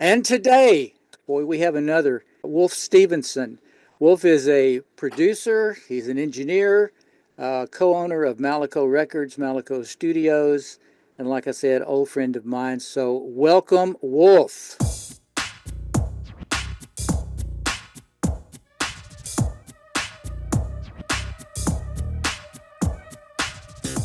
And today, boy, we have another Wolf Stephenson. Wolf is a producer, he's an engineer, co-owner of Malaco Records, Malaco Studios, and like I said, old friend of mine. So welcome, Wolf.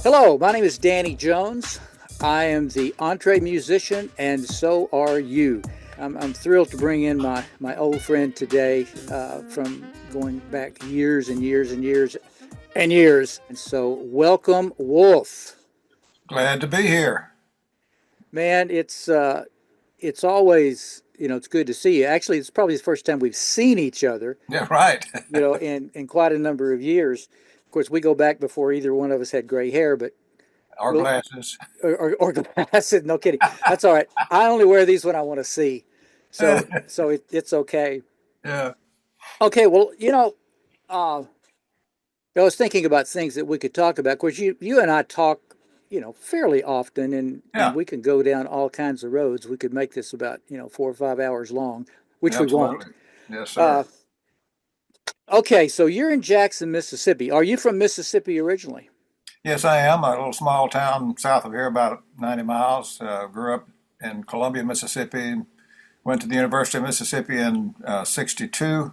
Hello, my name is Danny Jones. I am the EntreMusician, and so are you. I'm thrilled to bring in my old friend today from going back years and years and years and years. And so welcome, Wolf. Glad to be here. Man, it's always, it's good to see you. Actually, it's probably the first time we've seen each other, Yeah, right. in quite a number of years. Of course, we go back before either one of us had gray hair, but Our we'll, glasses. or glasses. No kidding. That's all right. I only wear these when I want to see. So it's okay. Yeah. Okay, well, I was thinking about things that we could talk about. Of course, you and I talk, fairly often, and Yeah, we can go down all kinds of roads. We could make this about, 4 or 5 hours long, which we won't. absolutely. Yes, Uh, sir. okay, so you're in Jackson, Mississippi. Are you from Mississippi originally? Yes, I am. A little small town south of here, about 90 miles. Grew up in Columbia, Mississippi. Went to the University of Mississippi in 62.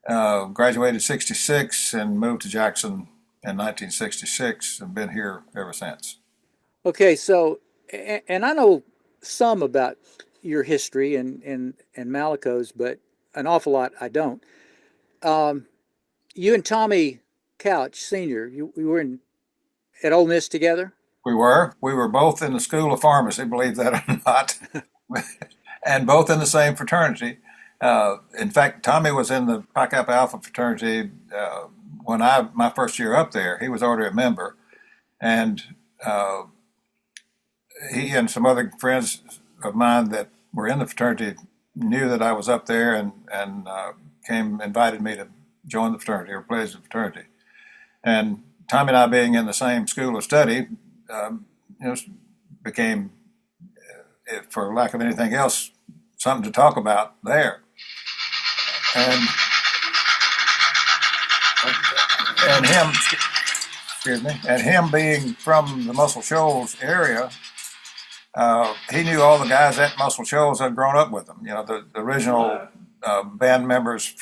Graduated 66 and moved to Jackson in 1966 and been here ever since. Okay, so, and I know some about your history and Malaco's, but an awful lot I don't. Um, you and Tommy Couch Sr., you were at Ole Miss together? We were both in the School of Pharmacy, believe that or not, and both in the same fraternity. In fact, Tommy was in the Pi Kappa Alpha fraternity when my first year up there. He was already a member, and uh, he and some other friends of mine that were in the fraternity knew that I was up there and came invited me to join the fraternity or pledge the fraternity. And Tommy and I being in the same school of study, you know, became, for lack of anything else, something to talk about there. And and him, excuse me, and him being from the Muscle Shoals area, he knew all the guys at Muscle Shoals had grown up with him. You know, the original band members,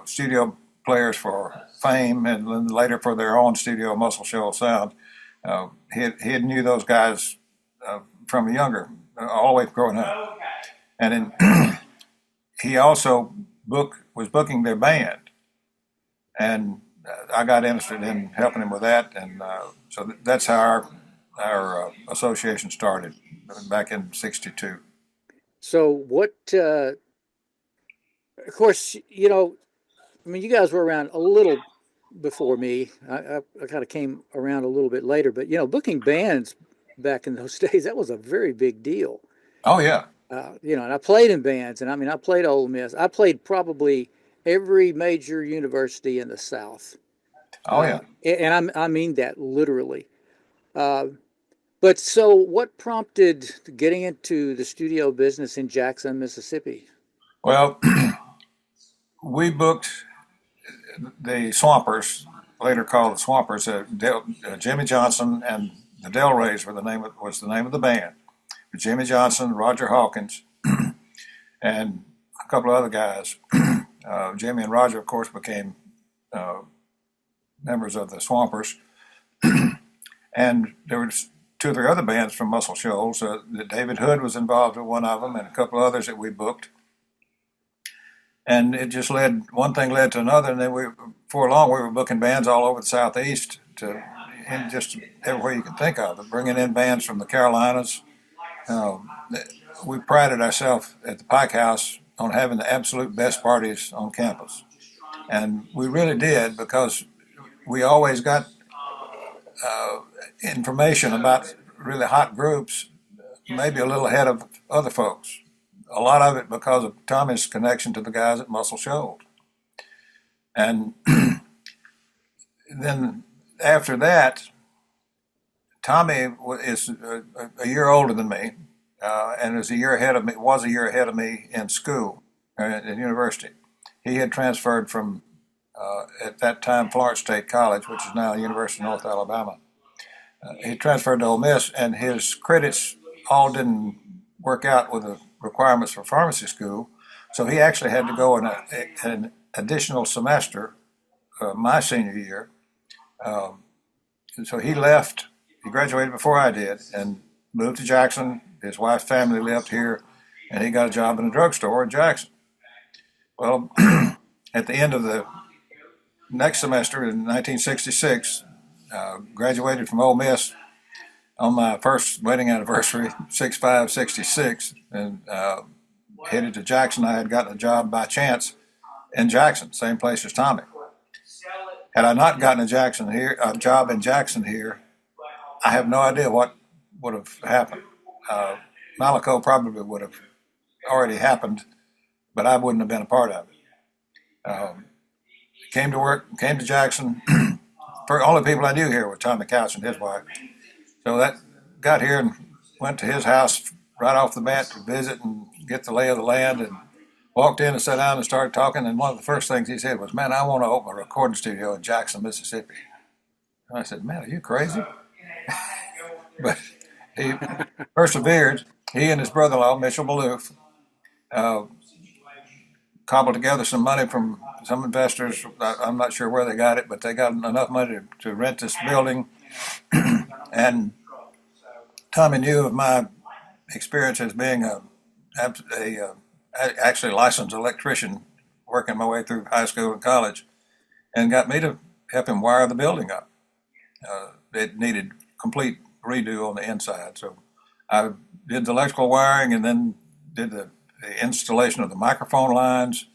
studio players for Fame, and then later for their own studio, Muscle Shoals Sound. He knew those guys from younger, all the way from growing up. And then he also was booking their band, and I got interested in helping him with that, and so that's how our association started back in '62. So what, of course, I mean, you guys were around a little before me. I kind of came around a little bit later, but, booking bands back in those days, that was a very big deal. Oh yeah, And I played in bands, and I mean, I played Ole Miss. I played probably every major university in the South. oh yeah. And I mean that literally. Uh, but so what prompted getting into the studio business in Jackson, Mississippi? Well, we booked the Swampers, later called the Swampers. Jimmy Johnson and the Del Rays was the name of the band. Jimmy Johnson, Roger Hawkins, and a couple of other guys. Jimmy and Roger, of course, became members of the Swampers, and there were two or three other bands from Muscle Shoals. David Hood was involved with one of them, and a couple of others that we booked. And it just one thing led to another, and then before long, we were booking bands all over the Southeast and just everywhere you can think of, and bringing in bands from the Carolinas. Uh, we prided ourselves at the Pike House on having the absolute best parties on campus. And we really did, because we always got information about really hot groups, maybe a little ahead of other folks. A lot of it because of Tommy's connection to the guys at Muscle Shoals. And then after that, Tommy is a year older than me, and was a year ahead of me. Was a year ahead of me in school, at university. He had transferred from at that time Florence State College, which is now University of North Alabama. He transferred to Ole Miss, and his credits all didn't work out with the requirements for pharmacy school, so he actually had to go in an additional semester my senior year. And so he left. He graduated before I did and moved to Jackson. His wife's family lived here, and he got a job in a drugstore in Jackson. Well, at the end of the next semester in 1966, graduated from Ole Miss on my first wedding anniversary, 6/5/66, and headed to Jackson. I had gotten a job by chance in Jackson, same place as Tommy. Had I not gotten a job in Jackson here, I have no idea what would have happened. Malaco probably would have already happened, but I wouldn't have been a part of it. Came to Jackson. The only people I knew here were Tommy Couch and his wife. So that got here and went to his house right off the bat to visit and get the lay of the land, and walked in and sat down and started talking. And one of the first things he said was, "Man, I want to open a recording studio in Jackson, Mississippi." And I said, "Man, are you crazy?" But he persevered. He and his brother-in-law, Mitchell Maloof, cobbled together some money from some investors. I'm not sure where they got it, but they got enough money to rent this building. And Tommy knew of my experience as being actually licensed electrician, working my way through high school and college, and got me to help him wire the building up. It needed complete redo on the inside, so I did the electrical wiring and then did the installation of the microphone lines,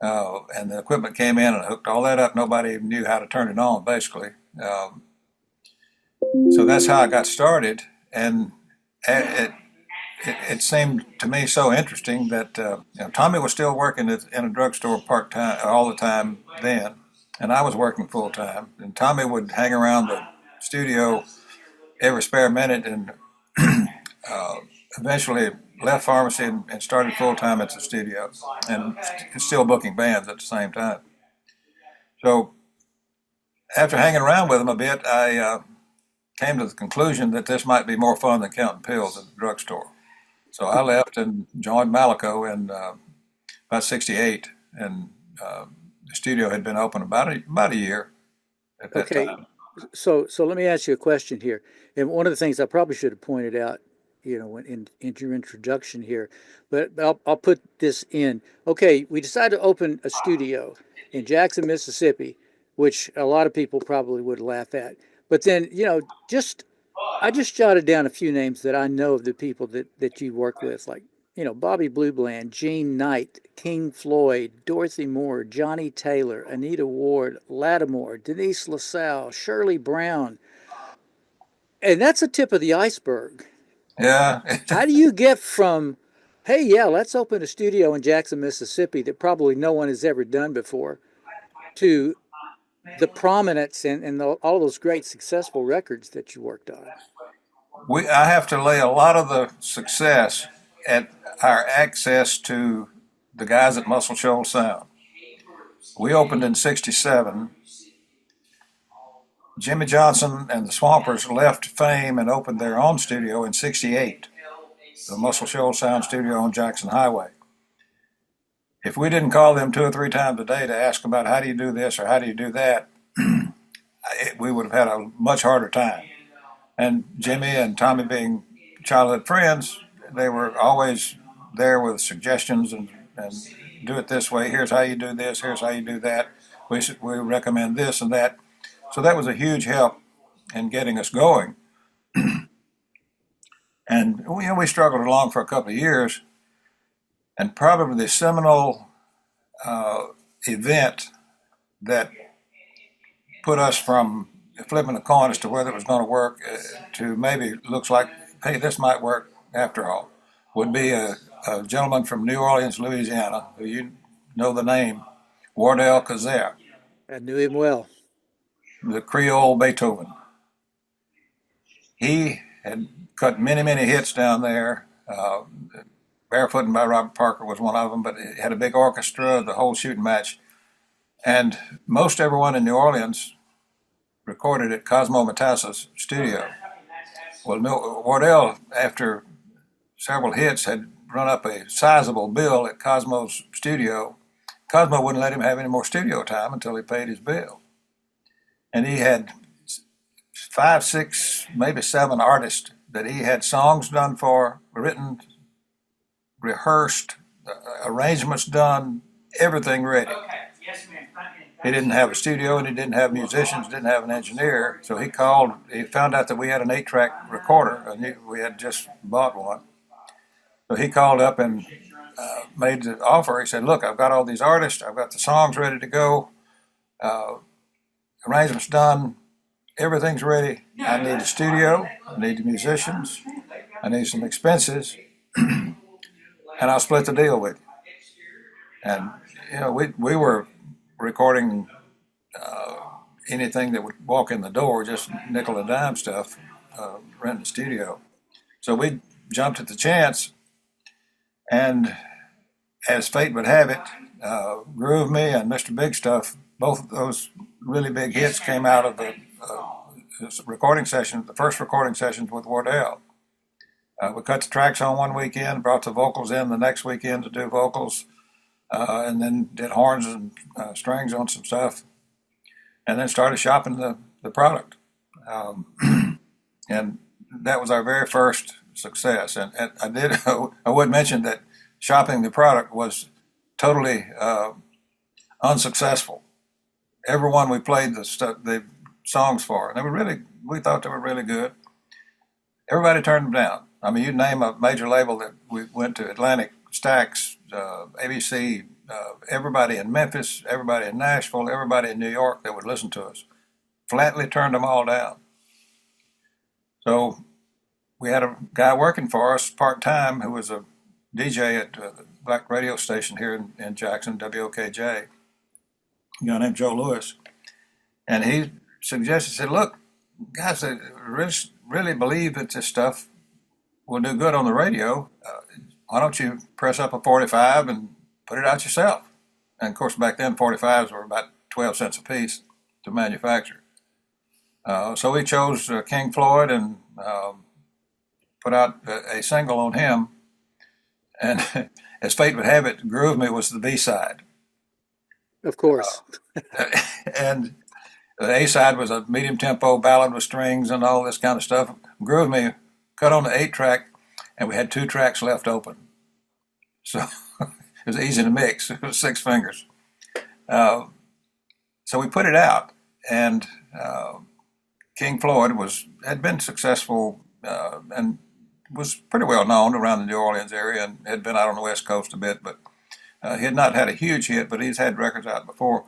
and the equipment came in and hooked all that up. Nobody even knew how to turn it on, basically. So that's how I got started, and it seemed to me so interesting that Tommy was still working in a drugstore part-time all the time then, and I was working full-time. And Tommy would hang around the studio every spare minute, and eventually left pharmacy and started full-time at the studio, and still booking bands at the same time. So after hanging around with him a bit, I came to the conclusion that this might be more fun than counting pills at the drugstore. So I left and joined Malaco in about '68, and the studio had been open about a year at that time. So let me ask you a question here. And one of the things I probably should have pointed out, in your introduction here, but I'll put this in. Okay, we decided to open a studio in Jackson, Mississippi, which a lot of people probably would laugh at. But then, I just jotted down a few names that I know of the people that you work with, like, Bobby Blue Bland, Gene Knight, King Floyd, Dorothy Moore, Johnnie Taylor, Anita Ward, Latimore, Denise LaSalle, Shirley Brown. And that's the tip of the iceberg. Yeah. How do you get from, hey, yeah, let's open a studio in Jackson, Mississippi that probably no one has ever done before, to the prominence and all those great successful records that you worked on? I have to lay a lot of the success at our access to the guys at Muscle Shoals Sound. We opened in '67. Jimmy Johnson and the Swampers left Fame and opened their own studio in '68, the Muscle Shoals Sound Studio on Jackson Highway. If we didn't call them 2 or 3 times a day to ask about how do you do this or how do you do that, we would have had a much harder time. And Jimmy and Tommy, being childhood friends, they were always there with suggestions and do it this way. Here's how you do this. Here's how you do that. We recommend this and that. So that was a huge help in getting us going. And we struggled along for a couple of years. And probably the seminal event that put us from flipping a coin as to whether it was going to work to maybe looks like, hey, this might work after all, would be a gentleman from New Orleans, Louisiana, who you know the name, Wardell Quezergue. I knew him well. The Creole Beethoven. He had cut many, many hits down there. Barefootin' by Robert Parker was one of them, but it had a big orchestra, the whole shooting match. And most everyone in New Orleans recorded at Cosmo Matassa's studio. Well, Wardell, after several hits, had run up a sizable bill at Cosmo's studio. Cosmo wouldn't let him have any more studio time until he paid his bill. And he had 5, 6, maybe 7 artists that he had songs done for, written, rehearsed, arrangements done, everything ready. Okay. Yes, ma'am. He didn't have a studio and he didn't have musicians, didn't have an engineer. So he called, he found out that we had an 8-track recorder, and we had just bought one. So he called up and made the offer. He said, look, I've got all these artists, I've got the songs ready to go, arrangements done, everything's ready. I need a studio, I need the musicians, I need some expenses, and I'll split the deal with you. And, you know, we were recording anything that would walk in the door, just nickel and dime stuff, renting a studio. So we jumped at the chance, and as fate would have it, Groove Me and Mr. Big Stuff, both of those really big hits came out of the recording session, the first recording sessions with Wardell. We cut the tracks on one weekend, brought the vocals in the next weekend to do vocals, and then did horns and strings on some stuff, and then started shopping the product. And that was our very first success. And I would mention that shopping the product was totally unsuccessful. Everyone we played the songs for, and we thought they were really good. Everybody turned them down. I mean, you name a major label that we went to, Atlantic, Stax, ABC, everybody in Memphis, everybody in Nashville, everybody in New York that would listen to us, flatly turned them all down. So we had a guy working for us part-time who was a DJ at the black radio station here in Jackson, WOKJ, a guy named Joe Lewis. And he said, look, guys, I really believe that this stuff will do good on the radio. Why don't you press up a 45 and put it out yourself? And of course, back then, 45s were about 12 cents a piece to manufacture. So we chose King Floyd and put out a single on him. And as fate would have it, Groove Me was the B-side. Of course. And the A-side was a medium-tempo ballad with strings and all this kind of stuff. Groove Me cut on the 8-track, and we had 2 tracks left open. So it was easy to mix. It was 6 fingers. So we put it out, and King Floyd had been successful and was pretty well known around the New Orleans area, and had been out on the West Coast a bit, but he had not had a huge hit, but he's had records out before.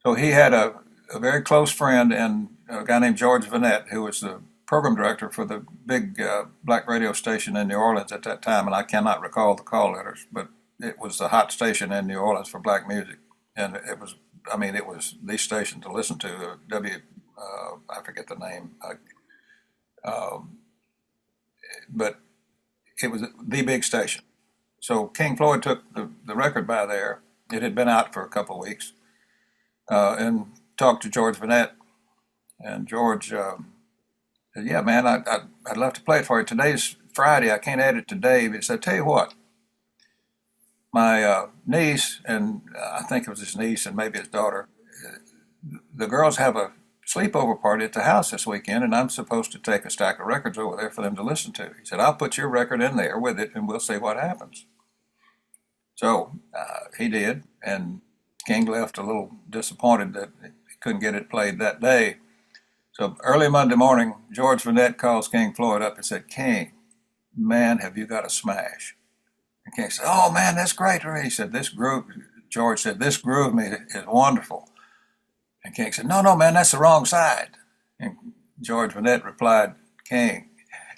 So he had a very close friend, and a guy named George Vanette, who was the program director for the big black radio station in New Orleans at that time, and I cannot recall the call letters, but it was the hot station in New Orleans for black music, and it was the station to listen to. I forget the name, but it was the big station. So King Floyd took the record by there. It had been out for a couple of weeks, and talked to George Vanette, and George said, yeah, man, I'd love to play it for you. Today's Friday. I can't add it today. But he said, tell you what, my niece, and I think it was his niece and maybe his daughter, the girls have a sleepover party at the house this weekend, and I'm supposed to take a stack of records over there for them to listen to. He said, I'll put your record in there with it, and we'll see what happens. So he did, and King left a little disappointed that he couldn't get it played that day. So early Monday morning, George Vanette calls King Floyd up and said, King, man, have you got a smash? And King said, oh, man, that's great. He said, George said, this Groove Me is wonderful. And King said, no, man, that's the wrong side. And George Vanette replied, King,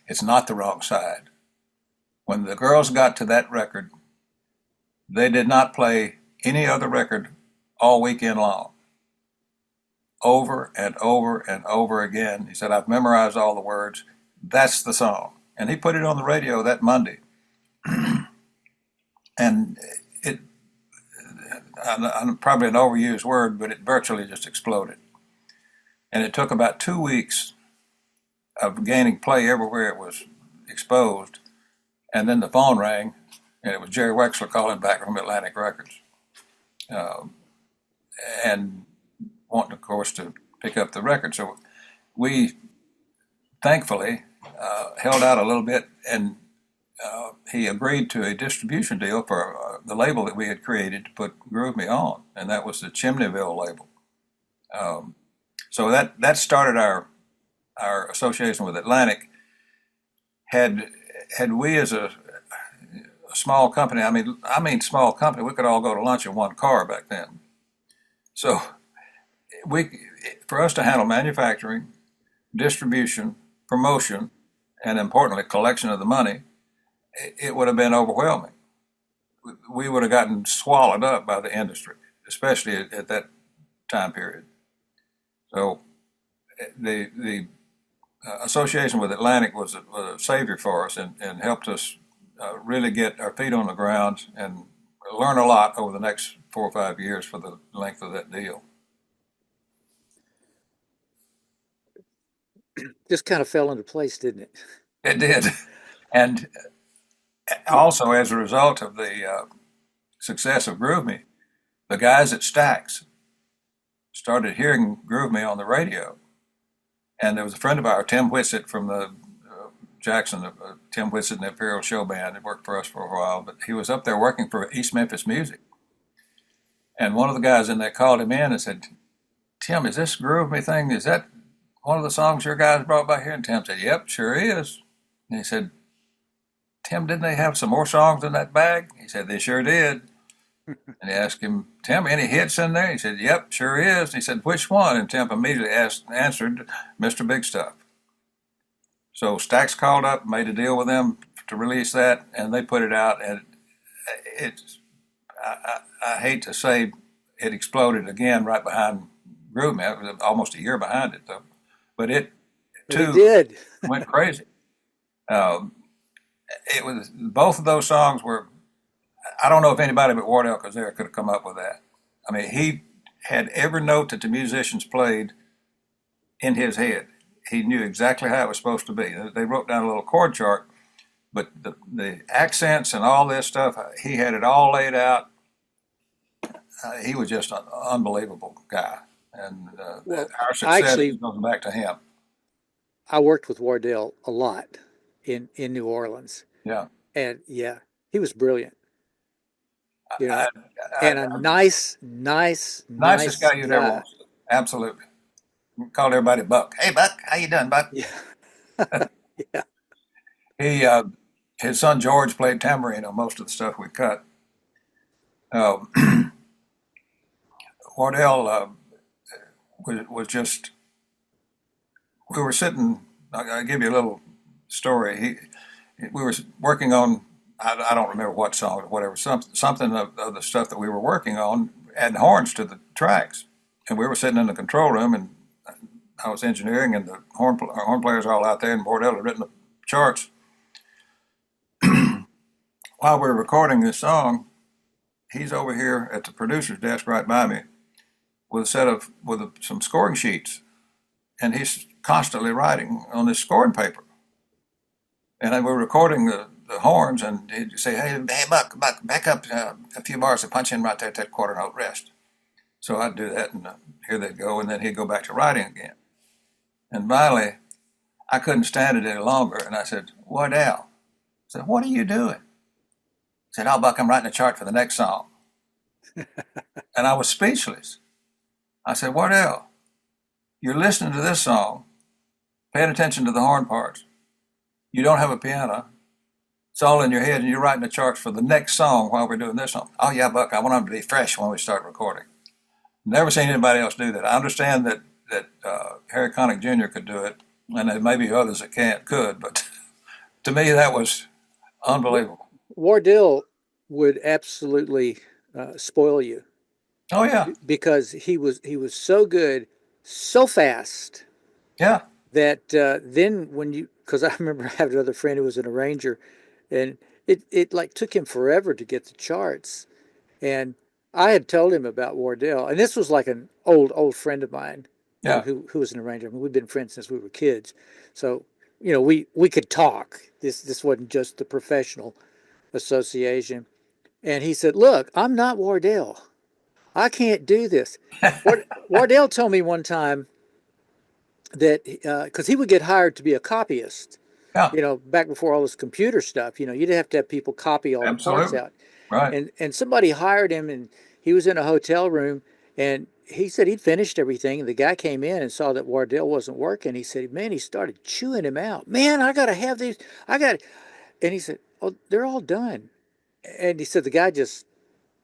it's not the wrong side. When the girls got to that record, they did not play any other record all weekend long. Over and over and over again. He said, I've memorized all the words. That's the song. and he put it on the radio that Monday. And it, I'm probably an overused word, but it virtually just exploded. And it took about 2 weeks of gaining play everywhere it was exposed. And then the phone rang, and it was Jerry Wexler calling back from Atlantic Records, and wanting, of course, to pick up the record. So we thankfully held out a little bit, and he agreed to a distribution deal for the label that we had created to put Groove Me on, and that was the Chimneyville label. So that started our association with Atlantic. Had we as a small company, I mean small company, we could all go to lunch in one car back then. So for us to handle manufacturing, distribution, promotion, and importantly, collection of the money, it would have been overwhelming. We would have gotten swallowed up by the industry, especially at that time period. So the association with Atlantic was a savior for us, and helped us really get our feet on the ground and learn a lot over the next 4 or 5 years for the length of that deal. Just kind of fell into place, didn't it? It did. And also, as a result of the success of Groove Me, the guys at Stax started hearing Groove Me on the radio. And there was a friend of ours, Tim Whitsitt from the Jackson, Tim Whitsitt and the Imperial Show Band. He worked for us for a while, but he was up there working for East Memphis Music. And one of the guys in there called him in and said, "Tim, is this Groove Me thing, is that one of the songs your guys brought by here?" And Tim said, "Yep, sure is." And he said, "Tim, didn't they have some more songs in that bag?" He said, "They sure did." And he asked him, "Tim, any hits in there?" He said, "Yep, sure is." And he said, "Which one?" And Tim immediately answered, "Mr. Big Stuff." So Stax called up, made a deal with them to release that, and they put it out. And I hate to say it exploded again right behind Groove Me. It was almost a year behind it, though. But it too did. went crazy. It was, both of those songs were, I don't know if anybody but Wardell Quezergue could have come up with that. I mean, he had every note that the musicians played in his head. He knew exactly how it was supposed to be. They wrote down a little chord chart, but the accents and all this stuff, he had it all laid out. He was just an unbelievable guy. And our success goes back to him. I worked with Wardell a lot in New Orleans. Yeah. And yeah, he was brilliant. You know, and a nicest guy you'd ever want. Absolutely. Called everybody Buck. "Hey, Buck, how you doing, Buck?" Yeah. Yeah. His son George played tambourine on most of the stuff we cut. Wardell was just, we were sitting, I'll give you a little story. We were working on, I don't remember what song or whatever, something of the stuff that we were working on adding horns to the tracks. And we were sitting in the control room, and I was engineering, and the horn players were all out there, and Wardell had written the charts. While we were recording this song, he's over here at the producer's desk right by me with some scoring sheets, and he's constantly writing on this scoring paper. And we were recording the horns, and he'd say, hey, Buck, back up a few bars to punch in right there at that quarter note rest. So I'd do that, and here they'd go, and then he'd go back to writing again. And finally, I couldn't stand it any longer, and I said, Wardell, I said, what are you doing? He said, "Oh, Buck, I'm writing a chart for the next song." And I was speechless. I said, Wardell, you're listening to this song, paying attention to the horn parts. You don't have a piano. It's all in your head, and you're writing the charts for the next song while we're doing this song. "Oh, yeah, Buck, I want them to be fresh when we start recording." Never seen anybody else do that. I understand that Harry Connick Jr. could do it, and there may be others that could, but to me, that was unbelievable. Wardell would absolutely spoil you. Oh, yeah. Because he was so good, so fast. Yeah. That then when because I remember having another friend who was an arranger, and it like took him forever to get the charts. And I had told him about Wardell, and this was like an old friend of mine, Yeah, who was an arranger. I mean, we've been friends since we were kids, so we could talk. This wasn't just the professional association. And he said, "Look, I'm not Wardell. I can't do this." Wardell told me one time that because he would get hired to be a copyist, yeah, back before all this computer stuff, you'd have to have people copy all the parts absolutely. out. Right. And somebody hired him, and he was in a hotel room, and he said he'd finished everything, and the guy came in and saw that Wardell wasn't working. He said, man, he started chewing him out. Man, I got to have these. And he said, oh, they're all done. And he said the guy just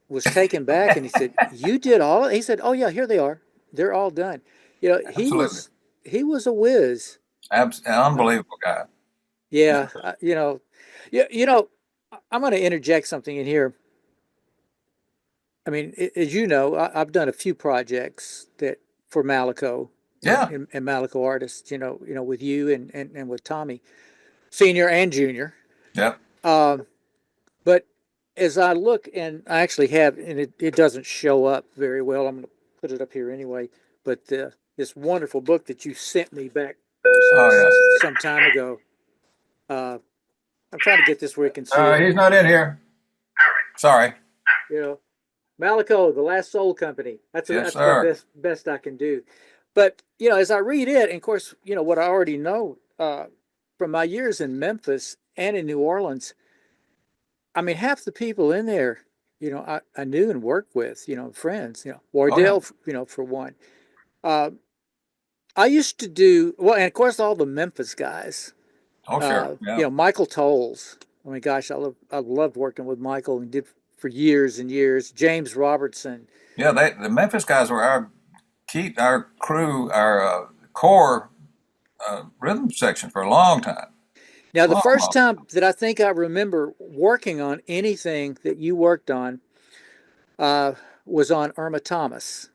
was taken back, and he said, you did all of it? He said, oh yeah, here they are. They're all done. Absolutely. He was a whiz. An unbelievable guy. Yeah, I'm going to interject something in here. I mean, as you know, I've done a few projects that for Malaco Yeah, and Malaco artists, with you and with Tommy, senior and junior. yep. Um, but as I look, and I actually have, and it doesn't show up very well. I'm going to put it up here anyway. But this wonderful book that you sent me back Oh yeah. some time ago. I'm trying to get this where you can see it. He's not in here. Sorry. Malaco, the Last Soul Company. That's Yes, that's sir. the best I can do. But as I read it, and of course, what I already know from my years in Memphis and in New Orleans. I mean, half the people in there, I knew and worked with, friends. Wardell, for one. Uh, I used to do well, and of course, all the Memphis guys. Oh, sure. Yeah. Michael Tolles. I mean, gosh, I loved working with Michael, and did for years and years. James Robertson. Yeah, the Memphis guys were our crew, our core rhythm section for a long time. Now, the Long, first long. time that I think I remember working on anything that you worked on was on Irma Thomas,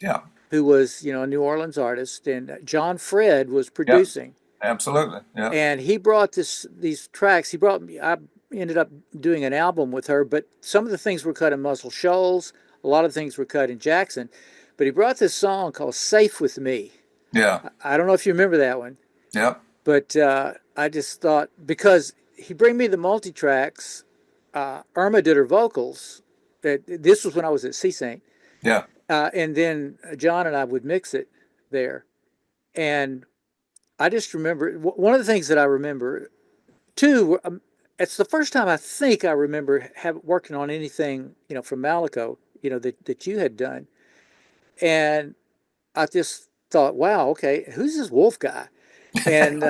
Yeah. who was, a New Orleans artist, and John Fred was Yep. producing. Absolutely. Yeah. And he brought these tracks. He brought me. I ended up doing an album with her, but some of the things were cut in Muscle Shoals. A lot of things were cut in Jackson. But he brought this song called "Safe with Me." Yeah. I don't know if you remember that one, Yep. but I just thought because he bring me the multi tracks. Irma did her vocals. This was when I was at CSAINT, Yeah. and then John and I would mix it there. And I just remember one of the things that I remember too. It's the first time I think I remember working on anything, from Malaco, that you had done, and I just thought, wow, okay, who's this Wolf guy? And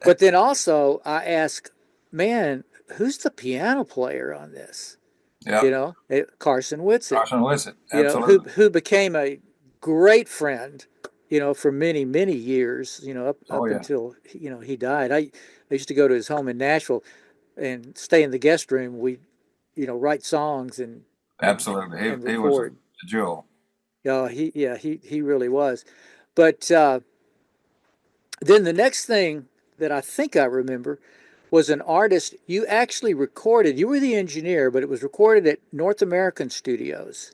but then also I asked, man, who's the piano player on this? Yeah. Carson Whitsitt, Carson Whitsitt. who Absolutely. who became a great friend, for many years, up Oh, yeah. until he died. I used to go to his home in Nashville and stay in the guest room. We, write songs Absolutely. and He was a record. jewel. He really was. But then the next thing that I think I remember was an artist you actually recorded. You were the engineer, but it was recorded at North American Studios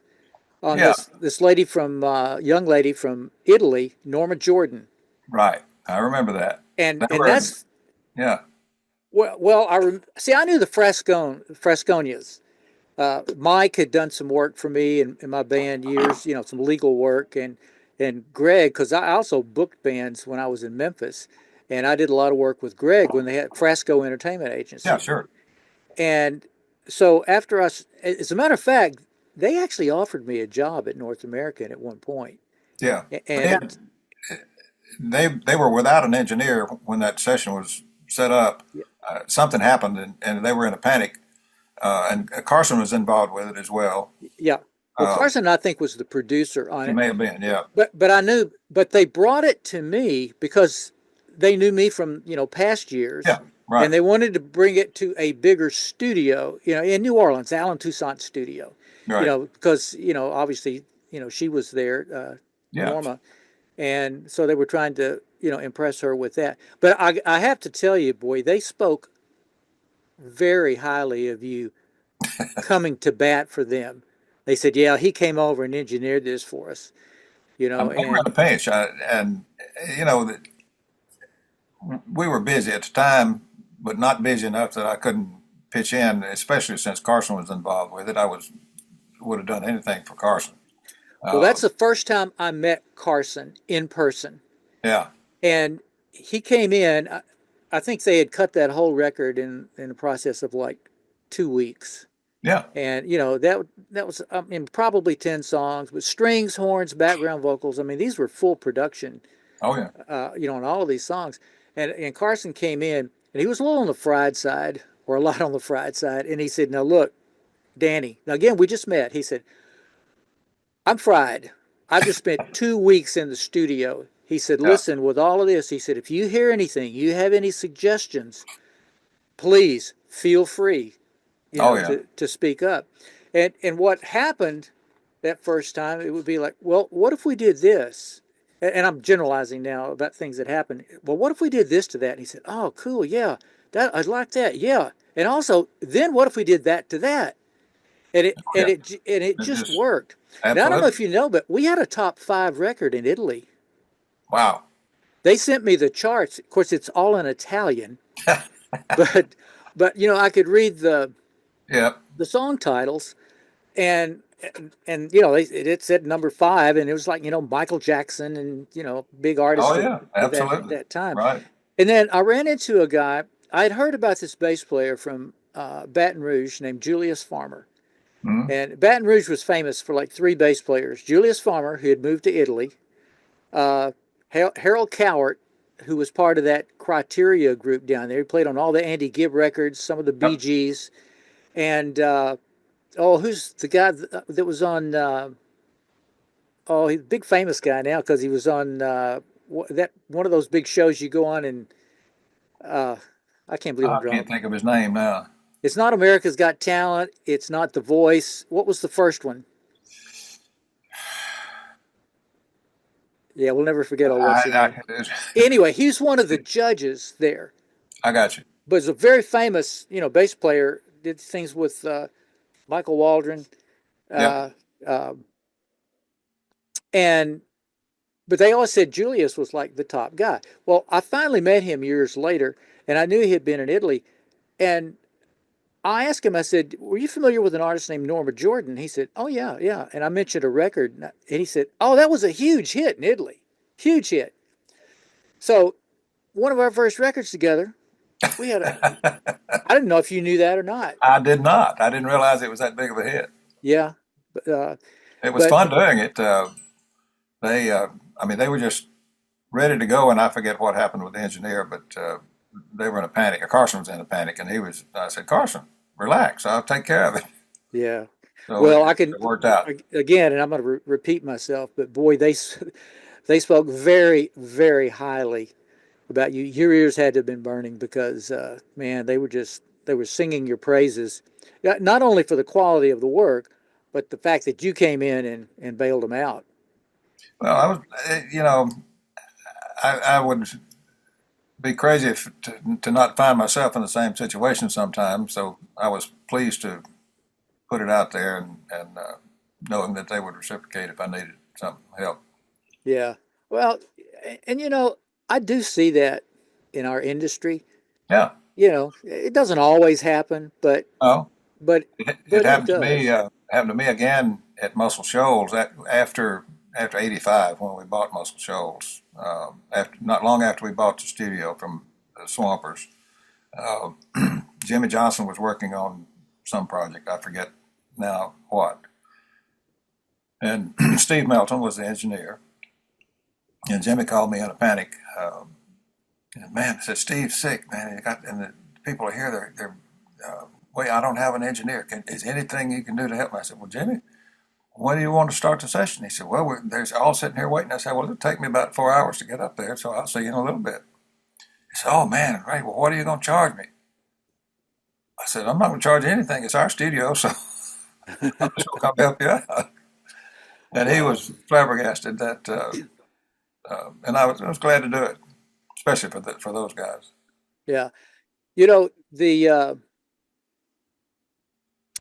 on Yeah. this lady from young lady from Italy, Norma Jordan, Right. I remember that. and They and were, that's yeah. well see, I knew the Fresconias. Mike had done some work for me in my band years, some legal work, and Greg, because I also booked bands when I was in Memphis, and I did a lot of work with Greg when they had Frasco Entertainment Yeah, Agency. sure. And so after us, as a matter of fact, they actually offered me a job at North American at one point. Yeah. And They were without an engineer when that session was set up. Something happened, and they were in a panic. And Carson was involved with it as well. yeah, well, Uh, Carson, I think, was the producer on he it. may have been, yeah. But I knew, but they brought it to me because they knew me from past years, Yeah, right. and they wanted to bring it to a bigger studio, in New Orleans, Alan Toussaint studio, Right. because obviously she was there, Yeah. Norma, and so they were trying to impress her with that. But I have to tell you, boy, they spoke very highly of you coming to bat for them. They said, yeah, he came over and engineered this for us, They were in and the pinch, and you know, we were busy at the time, but not busy enough that I couldn't pitch in. Especially since Carson was involved with it, would have done anything for Carson. well, that's the first time I met Carson in person. Yeah, And he came in, I think they had cut that whole record in the process of like 2 weeks. yeah, And, that was, I mean, probably 10 songs with strings, horns, background vocals. I mean, these were full production, oh yeah, on all of these songs. And Carson came in, and he was a little on the fried side, or a lot on the fried side. And he said, now look, Danny, now again, we just met. He said, I'm fried. I've just spent 2 weeks in the studio. He said, yeah. listen, with all of this, he said, if you hear anything, you have any suggestions, please feel free, Oh yeah, to speak up. And what happened that first time, it would be like, well, what if we did this? And I'm generalizing now about things that happened. Well, what if we did this to that? And he said, oh, cool, yeah, that I'd like that, yeah. And also, then what if we did that to that? And it oh and yeah. it It just just worked. Now I don't know absolutely. if you know, but we had a top 5 record in Italy. Wow. They sent me the charts. Of course, it's all in Italian, but I could read Yeah. the song titles, and it said number 5, and it was like Michael Jackson and big artists Oh of yeah. that Absolutely. that time. Right. And then I ran into a guy. I had heard about this bass player from Baton Rouge named Julius Farmer. Mhm. And Baton Rouge was famous for like 3 bass players: Julius Farmer, who had moved to Italy, uh, Harold Cowart, who was part of that Criteria group down there. He played on all the Andy Gibb records, some of the Bee Yep. Gees, and who's the guy that was on? He's a big famous guy now because he was on that one of those big shows you go on, and uh, I can't believe I'm I drawing. can't think of his name now. It's not America's Got Talent. It's not The Voice. What was the first one? Yeah, we'll never forget old what's his name. Anyway, he's one of the judges there, I got you. but he's a very famous, bass player. Did things with Michael Waldron, Yep. uh, and but they always said Julius was like the top guy. Well, I finally met him years later, and I knew he had been in Italy, and I asked him. I said, "Were you familiar with an artist named Norma Jordan?" He said, "Oh yeah, yeah." And I mentioned a record, and he said, "Oh, that was a huge hit in Italy, huge hit." So one of our first records together, we had a. I didn't know if you knew that or not. I did not. I didn't realize it was that big of a hit. Yeah, but uh, It was but fun doing it. I mean, they were just ready to go, and I forget what happened with the engineer, but they were in a panic. Carson was in a panic, and I said, Carson, relax, I'll take care of it. yeah. So Well, I can it worked out. again, and I'm going to repeat myself, but boy, they spoke very, very highly about you. Your ears had to have been burning because, man, they were singing your praises, not only for the quality of the work, but the fact that you came in and bailed them out. Well, I was, I would be crazy to not find myself in the same situation sometimes. So I was pleased to put it out there and knowing that they would reciprocate if I needed some help. Yeah. Well, and I do see that in our industry. Yeah. It doesn't always happen, but Oh, but it but it happened to me. does. Happened to me again at Muscle Shoals after '85 when we bought Muscle Shoals. After not long after we bought the studio from the Swampers, uh, Jimmy Johnson was working on some project. I forget now what. And Steve Milton was the engineer. And Jimmy called me in a panic. And man, I said, Steve's sick, man. And the people are here. Wait, I don't have an engineer. Is anything you can do to help me? I said, well, Jimmy, when do you want to start the session? He said, well, there's all sitting here waiting. I said, well, it'll take me about 4 hours to get up there, so I'll see you in a little bit. He said, oh, man, right, well, what are you going to charge me? I said, I'm not going to charge you anything. It's our studio, so I'm just going to come help you out. And he Wow. was flabbergasted that, and I was glad to do it. especially for those guys. Yeah. You know,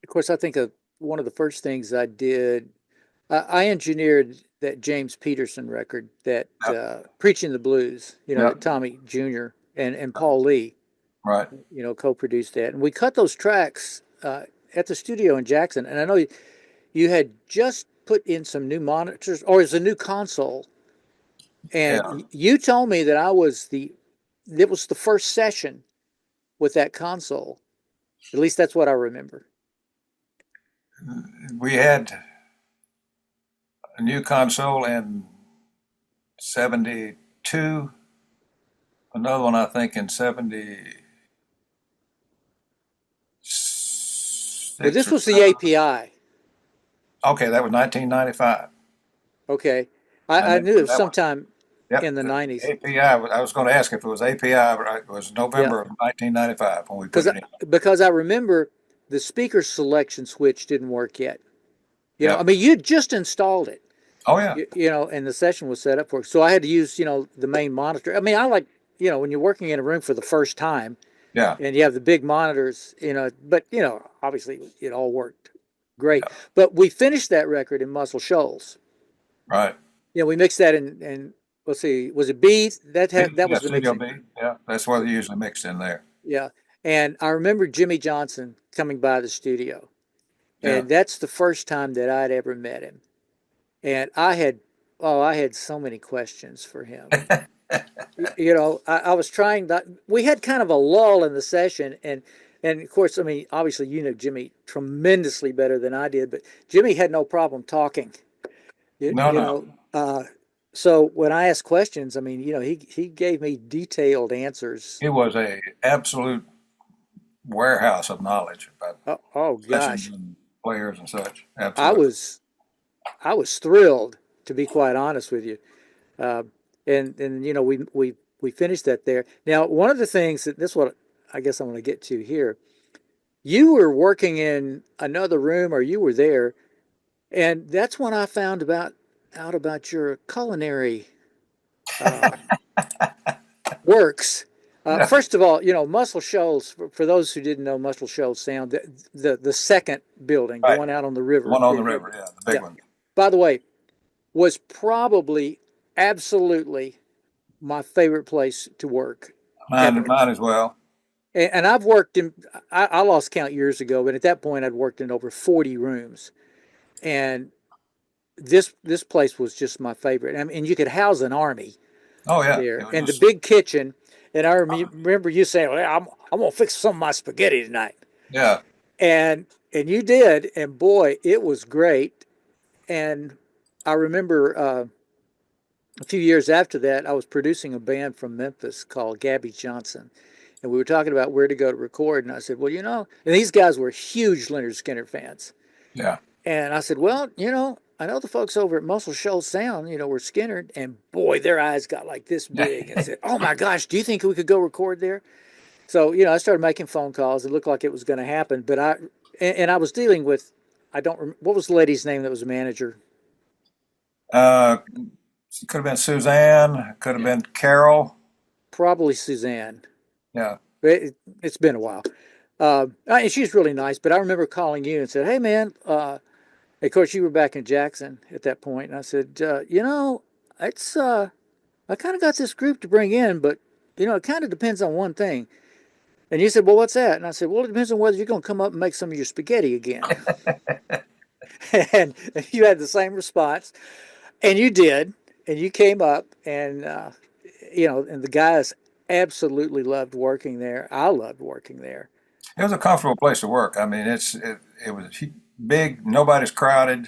of course, I think one of the first things I did, I engineered that James Peterson record, that Yep. Preaching the Blues, Yep. that Tommy Jr. and Paul Lee, Right. co-produced that. And we cut those tracks at the studio in Jackson. And I know you had just put in some new monitors, or it's a new console. And Yeah. you told me that it was the first session with that console. At least that's what I remember. We had a new console in '72. Another one, I think, in '76. Well, this was the API. Okay, that was 1995. Okay. I I knew knew it was that one. sometime Yep, in the the 90s. API. I was going to ask if it was API, but it was Yeah. November of 1995 when we put Because it in. because I remember the speaker selection switch didn't work yet. I Yep. mean, you just installed it, Oh yeah. and the session was set up for it. So I had to use, the main monitor. I mean, I like, when you're working in a room for the first time Yeah. and you have the big monitors, but, obviously it all worked great. Yeah. But we finished that record in Muscle Shoals. Right. We mixed that in let's see, was it B? That Yeah, was the Studio mixing. B. Yeah, that's where they usually mixed in there. Yeah. And I remember Jimmy Johnson coming by the studio. Yeah. And that's the first time that I'd ever met him. And I had so many questions for him. I was trying that. We had kind of a lull in the session, and of course, I mean, obviously, you know Jimmy tremendously better than I did, but Jimmy had no problem talking. You, No, you no. know, so when I asked questions, I mean, he gave me detailed answers. It was a absolute warehouse of knowledge about Oh sessions gosh, and players and such. I Absolutely. was I was thrilled, to be quite honest with you. Uh, and we finished that there. Now, one of the things that this is what I guess I'm going to get to here. You were working in another room, or you were there, and that's when I found out about your culinary uh, works. Yeah. First of all, Muscle Shoals. For those who didn't know, Muscle Shoals Sound, the second building, the Right. one out on the river. One on the river. Yeah, the big Yeah. one. By the way, was probably absolutely my favorite place to work Mine, ever. mine as well. And I've worked in, I lost count years ago, but at that point I'd worked in over 40 rooms. And this place was just my favorite. I mean, and you could house an army Oh yeah. It there. was And the just big kitchen. And I remember you saying, well, I'm going to fix some of my spaghetti tonight. yeah. And you did. And boy, it was great. And I remember a few years after that, I was producing a band from Memphis called Gabby Johnson. And we were talking about where to go to record. And I said, well, and these guys were huge Leonard Skinner fans. Yeah. And I said, well, I know the folks over at Muscle Shoals Sound, were Skinner. And boy, their eyes got like this big. And I said, oh my gosh, do you think we could go record there? So, I started making phone calls. It looked like it was going to happen. But I was dealing with, I don't remember, what was the lady's name that was a manager? Uh, it could have been Suzanne. Could have been Carol. Probably Suzanne. Yeah. It's been a while. And she's really nice, but I remember calling you and said, hey, man, of course, you were back in Jackson at that point. And I said, it's, I kind of got this group to bring in, but, it kind of depends on one thing. And you said, well, what's that? And I said, well, it depends on whether you're going to come up and make some of your spaghetti again. And you had the same response. And you did. And you came up, and, and the guys absolutely loved working there. I loved working there. It was a comfortable place to work. I mean, it was big. Nobody's crowded.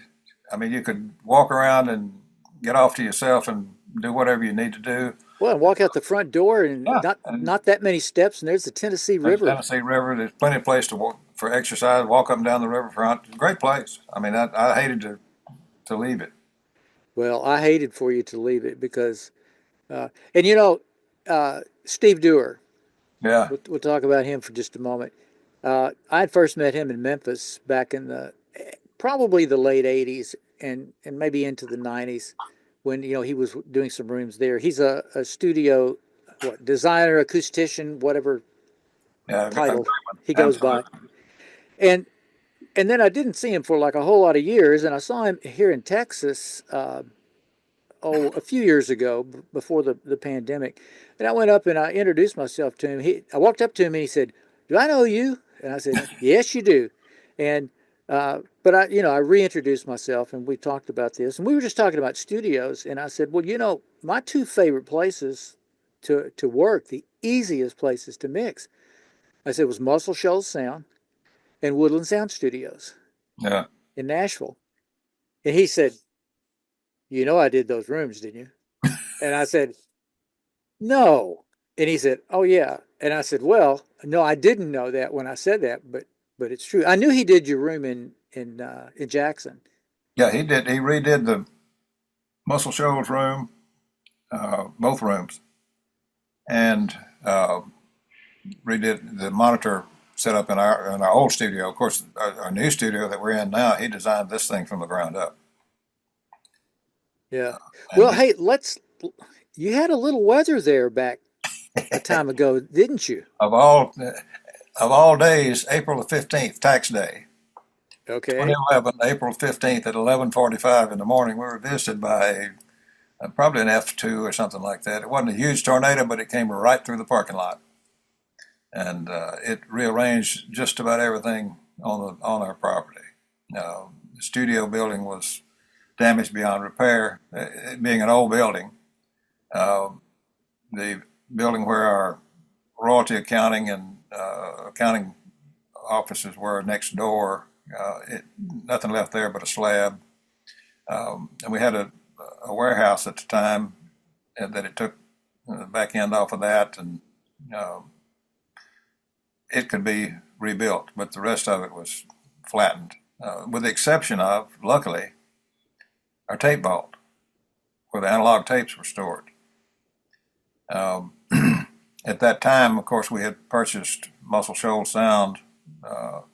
I mean, you could walk around and get off to yourself and do whatever you need to do. Well, walk out the front door, and Yeah. not that many steps, and there's the Tennessee There's River. Tennessee River. There's plenty of place to walk for exercise. Walk up and down the riverfront. Great place. I mean, I hated to leave it. Well, I hated for you to leave it because, and Steve Dewar. Yeah. We'll talk about him for just a moment. I had first met him in Memphis back in probably the late '80s and maybe into the '90s when he was doing some rooms there. He's a studio designer, acoustician, whatever Yeah, title he goes by. absolutely. And and then I didn't see him for like a whole lot of years, and I saw him here in Texas. A few years ago, before the pandemic, and I went up and I introduced myself to him. I walked up to him and he said, "Do I know you?" And I said, "Yes, you do." And but I reintroduced myself and we talked about this, and we were just talking about studios. And I said, "Well, my two favorite places to work, the easiest places to mix," I said, was Muscle Shoals Sound and Woodland Sound Studios Yeah. in Nashville. And he said, I did those rooms, didn't you? And I said, no. And he said, oh, yeah. And I said, well, no, I didn't know that when I said that, but it's true. I knew he did your room in Jackson. Yeah, he did. He redid the Muscle Shoals room, both rooms, and redid the monitor setup in our old studio. Of course, our new studio that we're in now, he designed this thing from the ground up. Yeah. Well, And hey, you had a little weather there back a time ago, didn't you? of all days, April the 15th, tax day, Okay. 2011, April 15th at 11:45 in the morning, we were visited by probably an F2 or something like that. It wasn't a huge tornado, but it came right through the parking lot, and it rearranged just about everything on our property. The studio building was damaged beyond repair. It being an old building, the building where our royalty accounting and accounting offices were next door, nothing left there but a slab. And we had a warehouse at the time, and that it took the back end off of that, and it could be rebuilt, but the rest of it was flattened, with the exception of, luckily, our tape vault, where the analog tapes were stored. At that time, of course, we had purchased Muscle Shoals Sound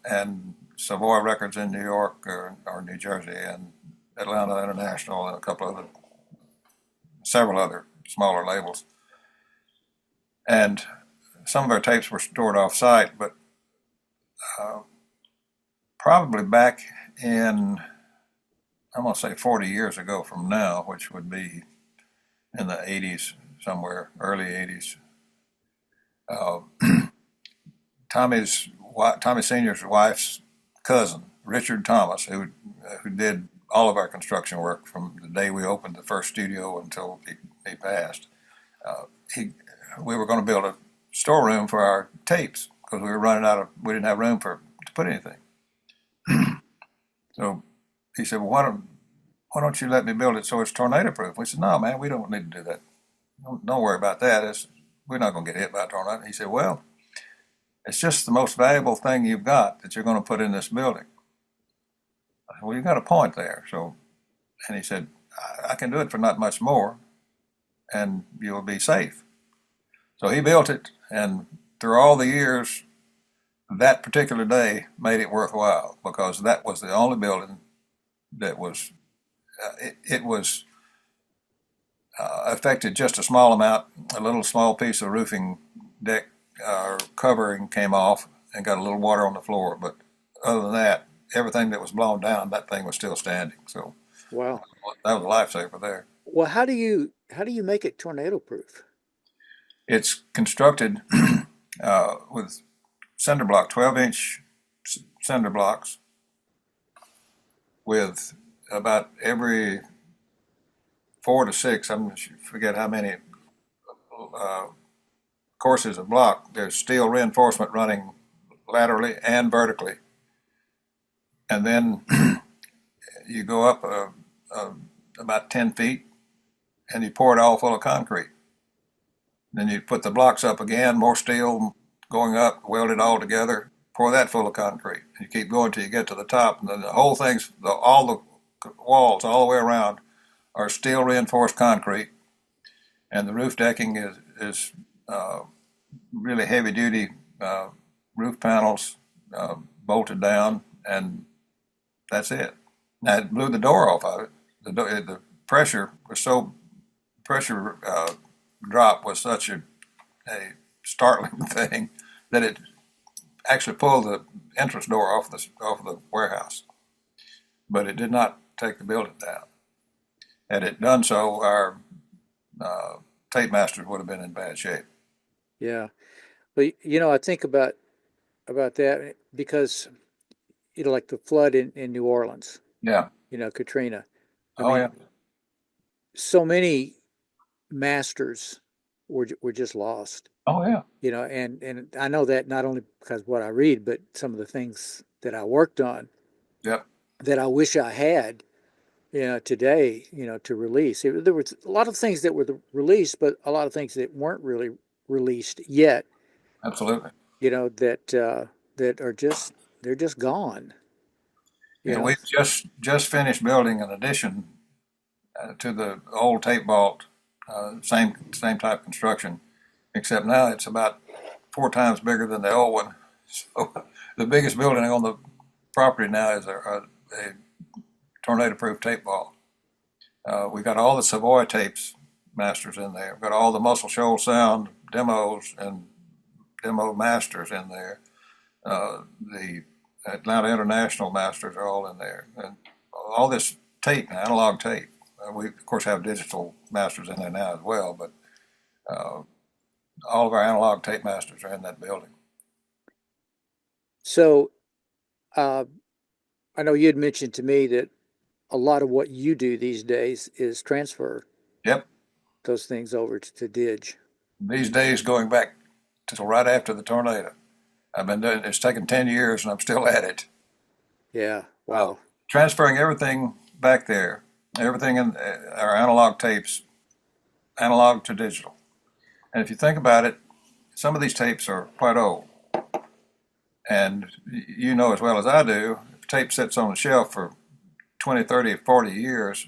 and Savoy Records in New York or New Jersey, and Atlanta International, and several other smaller labels. And some of our tapes were stored off-site, but probably back in, I'm going to say 40 years ago from now, which would be in the 80s somewhere, early 80s. Tommy Senior's wife's cousin, Richard Thomas, who did all of our construction work from the day we opened the first studio until he passed. We were going to build a storeroom for our tapes because we didn't have room to put anything. So he said, well, why don't you let me build it so it's tornado proof? We said, no, man, we don't need to do that. Don't worry about that. We're not going to get hit by a tornado. He said, well, it's just the most valuable thing you've got that you're going to put in this building. I said, well, you've got a point there. And he said, I can do it for not much more, and you'll be safe. So he built it, and through all the years, that particular day made it worthwhile, because that was the only building that was, it was affected just a small amount. A little small piece of roofing deck covering came off and got a little water on the floor. But other than that, everything that was blown down, that thing was still standing. So Wow. that was a lifesaver there. Well, how do you make it tornado proof? It's constructed with cinder block, 12-inch cinder blocks, with about every 4 to 6, I forget how many courses of block, there's steel reinforcement running laterally and vertically. And then you go up about 10 feet and you pour it all full of concrete. Then you put the blocks up again, more steel going up, weld it all together, pour that full of concrete. And you keep going till you get to the top, and then the whole thing's, all the walls all the way around are steel reinforced concrete, and the roof decking is really heavy duty roof panels bolted down, and that's it. Now it blew the door off of it. The pressure drop was such a a startling thing that it actually pulled the entrance door off the warehouse, but it did not take the building down. Had it done so, our tape masters would have been in bad shape. Yeah. But I think about that because like the flood in New Orleans, Yeah. Katrina. I Oh mean, yeah. so many masters were just lost. Oh yeah. And I know that not only because of what I read, but some of the things that I worked on Yep. that I wish I had, today, to release. There was a lot of things that were released, but a lot of things that weren't really released yet. Absolutely. That are they're just gone. You Yeah, know. we've just finished building an addition to the old tape vault, same type construction, except now it's about 4 times bigger than the old one. So the biggest building on the property now is a tornado-proof tape vault. We got all the Savoy tapes masters in there. We've got all the Muscle Shoals sound demos and demo masters in there. The Atlanta International masters are all in there, and all this tape, analog tape. We of course have digital masters in there now as well, but all of our analog tape masters are in that building. So, uh, I know you had mentioned to me that a lot of what you do these days is transfer Yep. those things over to Dig. These days, going back to right after the tornado, I've been doing. It's taken 10 years, and I'm still at it. Yeah. Wow. Transferring everything back there, everything in our analog tapes, analog to digital. And if you think about it, some of these tapes are quite old. And you know as well as I do, if tape sits on the shelf for 20, 30, 40 years,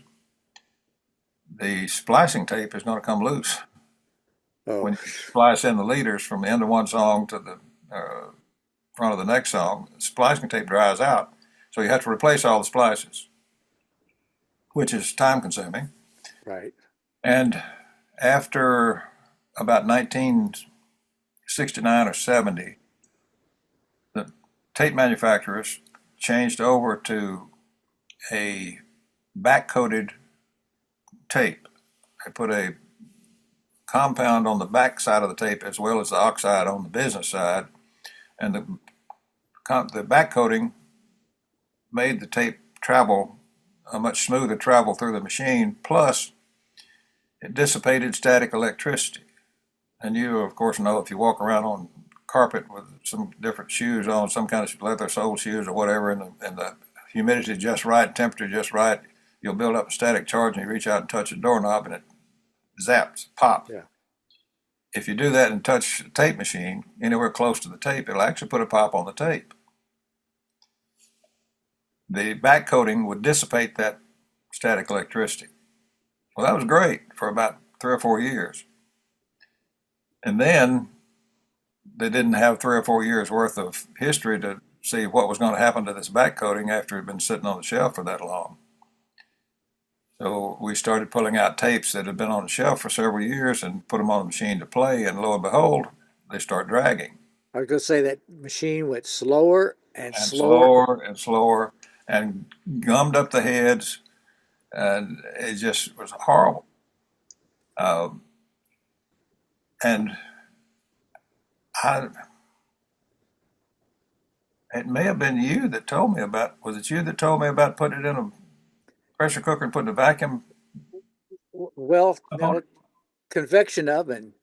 the splicing tape is going to come loose. Oh. When you splice in the leaders from the end of one song to the front of the next song, the splicing tape dries out. So you have to replace all the splices, which is time consuming. Right. And after about 1969 or 70, the tape manufacturers changed over to a back-coated tape. They put a compound on the back side of the tape as well as the oxide on the business side, and the back coating made the tape travel a much smoother travel through the machine, plus it dissipated static electricity. And you of course know if you walk around on carpet with some different shoes on, some kind of leather sole shoes or whatever, and the humidity just right, temperature just right, you'll build up a static charge and you reach out and touch a doorknob and it zaps, pop. Yeah. If you do that and touch a tape machine anywhere close to the tape, it'll actually put a pop on the tape. The back coating would dissipate that static electricity. Well, that was great for about 3 or 4 years. And then they didn't have 3 or 4 years worth of history to see what was going to happen to this back coating after it had been sitting on the shelf for that long. So we started pulling out tapes that had been on the shelf for several years and put them on the machine to play, and lo and behold, they start dragging. I was going to say that machine went slower and slower and slower and gummed up the heads, and it just was horrible. And it may have been you that told me about, was it you that told me about putting it in a pressure cooker and putting a vacuum? Well, no, convection oven.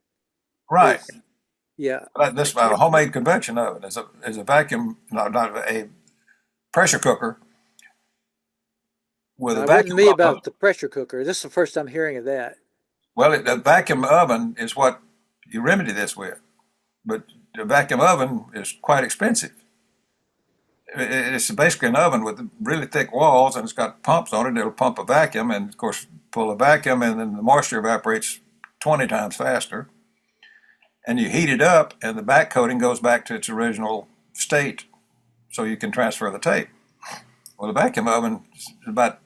Right. Yeah. This a homemade convection oven is a vacuum, not a pressure cooker with a vacuum. It wasn't me about the pressure cooker. This is the first time hearing of that. Well, the vacuum oven is what you remedy this with, but the vacuum oven is quite expensive. It's basically an oven with really thick walls, and it's got pumps on it. It'll pump a vacuum, and of course, pull a vacuum, and then the moisture evaporates 20 times faster. And you heat it up, and the back coating goes back to its original state, so you can transfer the tape. Well, the vacuum oven is about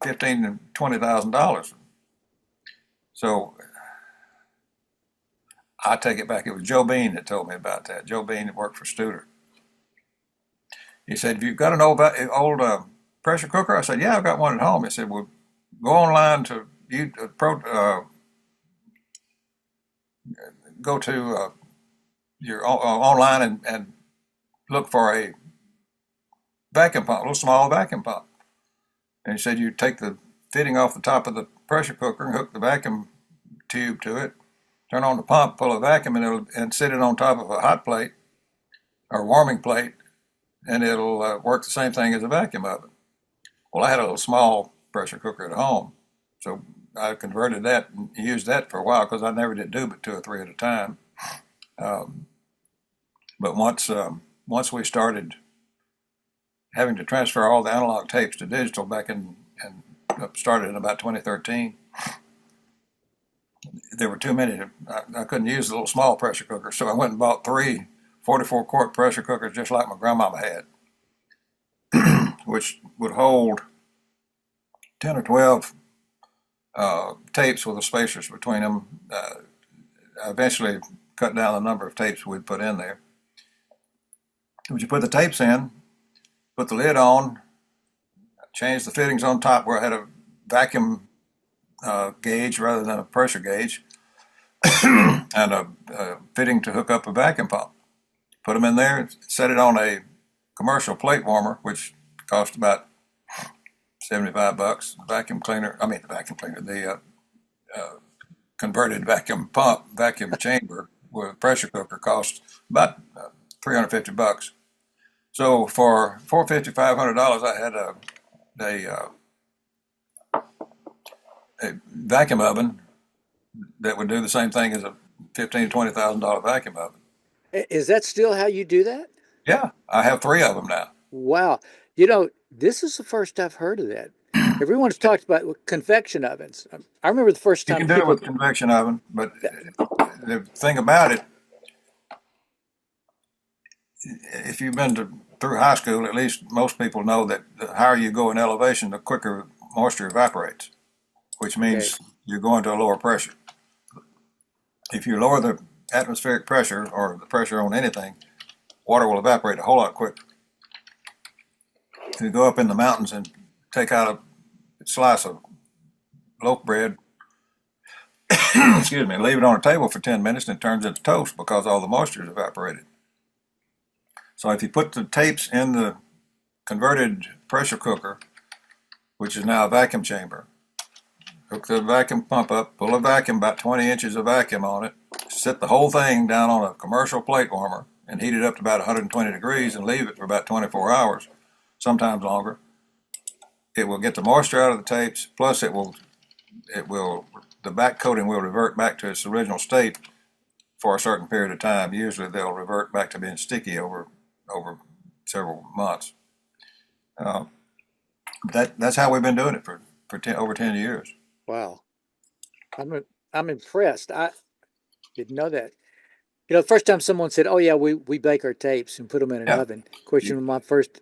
$15,000 to $20,000. So I take it back. It was Joe Bean that told me about that. Joe Bean that worked for Studer. He said, "Have you got an old pressure cooker?" I said, "Yeah, I've got one at home." He said, "Well, go online to go to your online and look for a vacuum pump, a little small vacuum pump." And he said, "You take the fitting off the top of the pressure cooker and hook the vacuum tube to it, turn on the pump, pull a vacuum, and sit it on top of a hot plate or warming plate, and it'll work the same thing as a vacuum oven." Well, I had a little small pressure cooker at home, so I converted that and used that for a while because I never did do but 2 or 3 at a time. But once we started having to transfer all the analog tapes to digital back and started in about 2013, there were too many. I couldn't use the little small pressure cooker, so I went and bought 3 44-quart pressure cookers just like my grandmama had, which would hold 10 or 12 tapes with the spacers between them. I eventually cut down the number of tapes we'd put in there. When you put the tapes in, put the lid on, change the fittings on top where I had a vacuum gauge rather than a pressure gauge, and a fitting to hook up a vacuum pump. Put them in there, set it on a commercial plate warmer, which cost about $75. The converted vacuum pump, vacuum chamber with pressure cooker cost about $350. So for $450, $500, I had a vacuum oven that would do the same thing as a $15,000 to $20,000 vacuum oven. Is that still how you do that? Yeah, I have 3 of them now. Wow. This is the first I've heard of that. Everyone's talked about convection ovens. I remember the first You time can do it with convection oven, but the thing about it, if you've been through high school, at least most people know that the higher you go in elevation, the quicker moisture evaporates, which means you're going to a lower pressure. If you lower the atmospheric pressure or the pressure on anything, water will evaporate a whole lot quicker. If you go up in the mountains and take out a slice of loaf bread, excuse me, leave it on a table for 10 minutes and it turns into toast because all the moisture is evaporated. So if you put the tapes in the converted pressure cooker, which is now a vacuum chamber, hook the vacuum pump up, pull a vacuum, about 20 inches of vacuum on it, set the whole thing down on a commercial plate warmer and heat it up to about 120 degrees and leave it for about 24 hours, sometimes longer. It will get the moisture out of the tapes, plus the back coating will revert back to its original state for a certain period of time. Usually they'll revert back to being sticky over several months. That's how we've been doing it for over 10 years. Wow. I'm impressed. I didn't know that. The first time someone said, "Oh yeah, we bake our tapes and put them in an oven." Of course, my first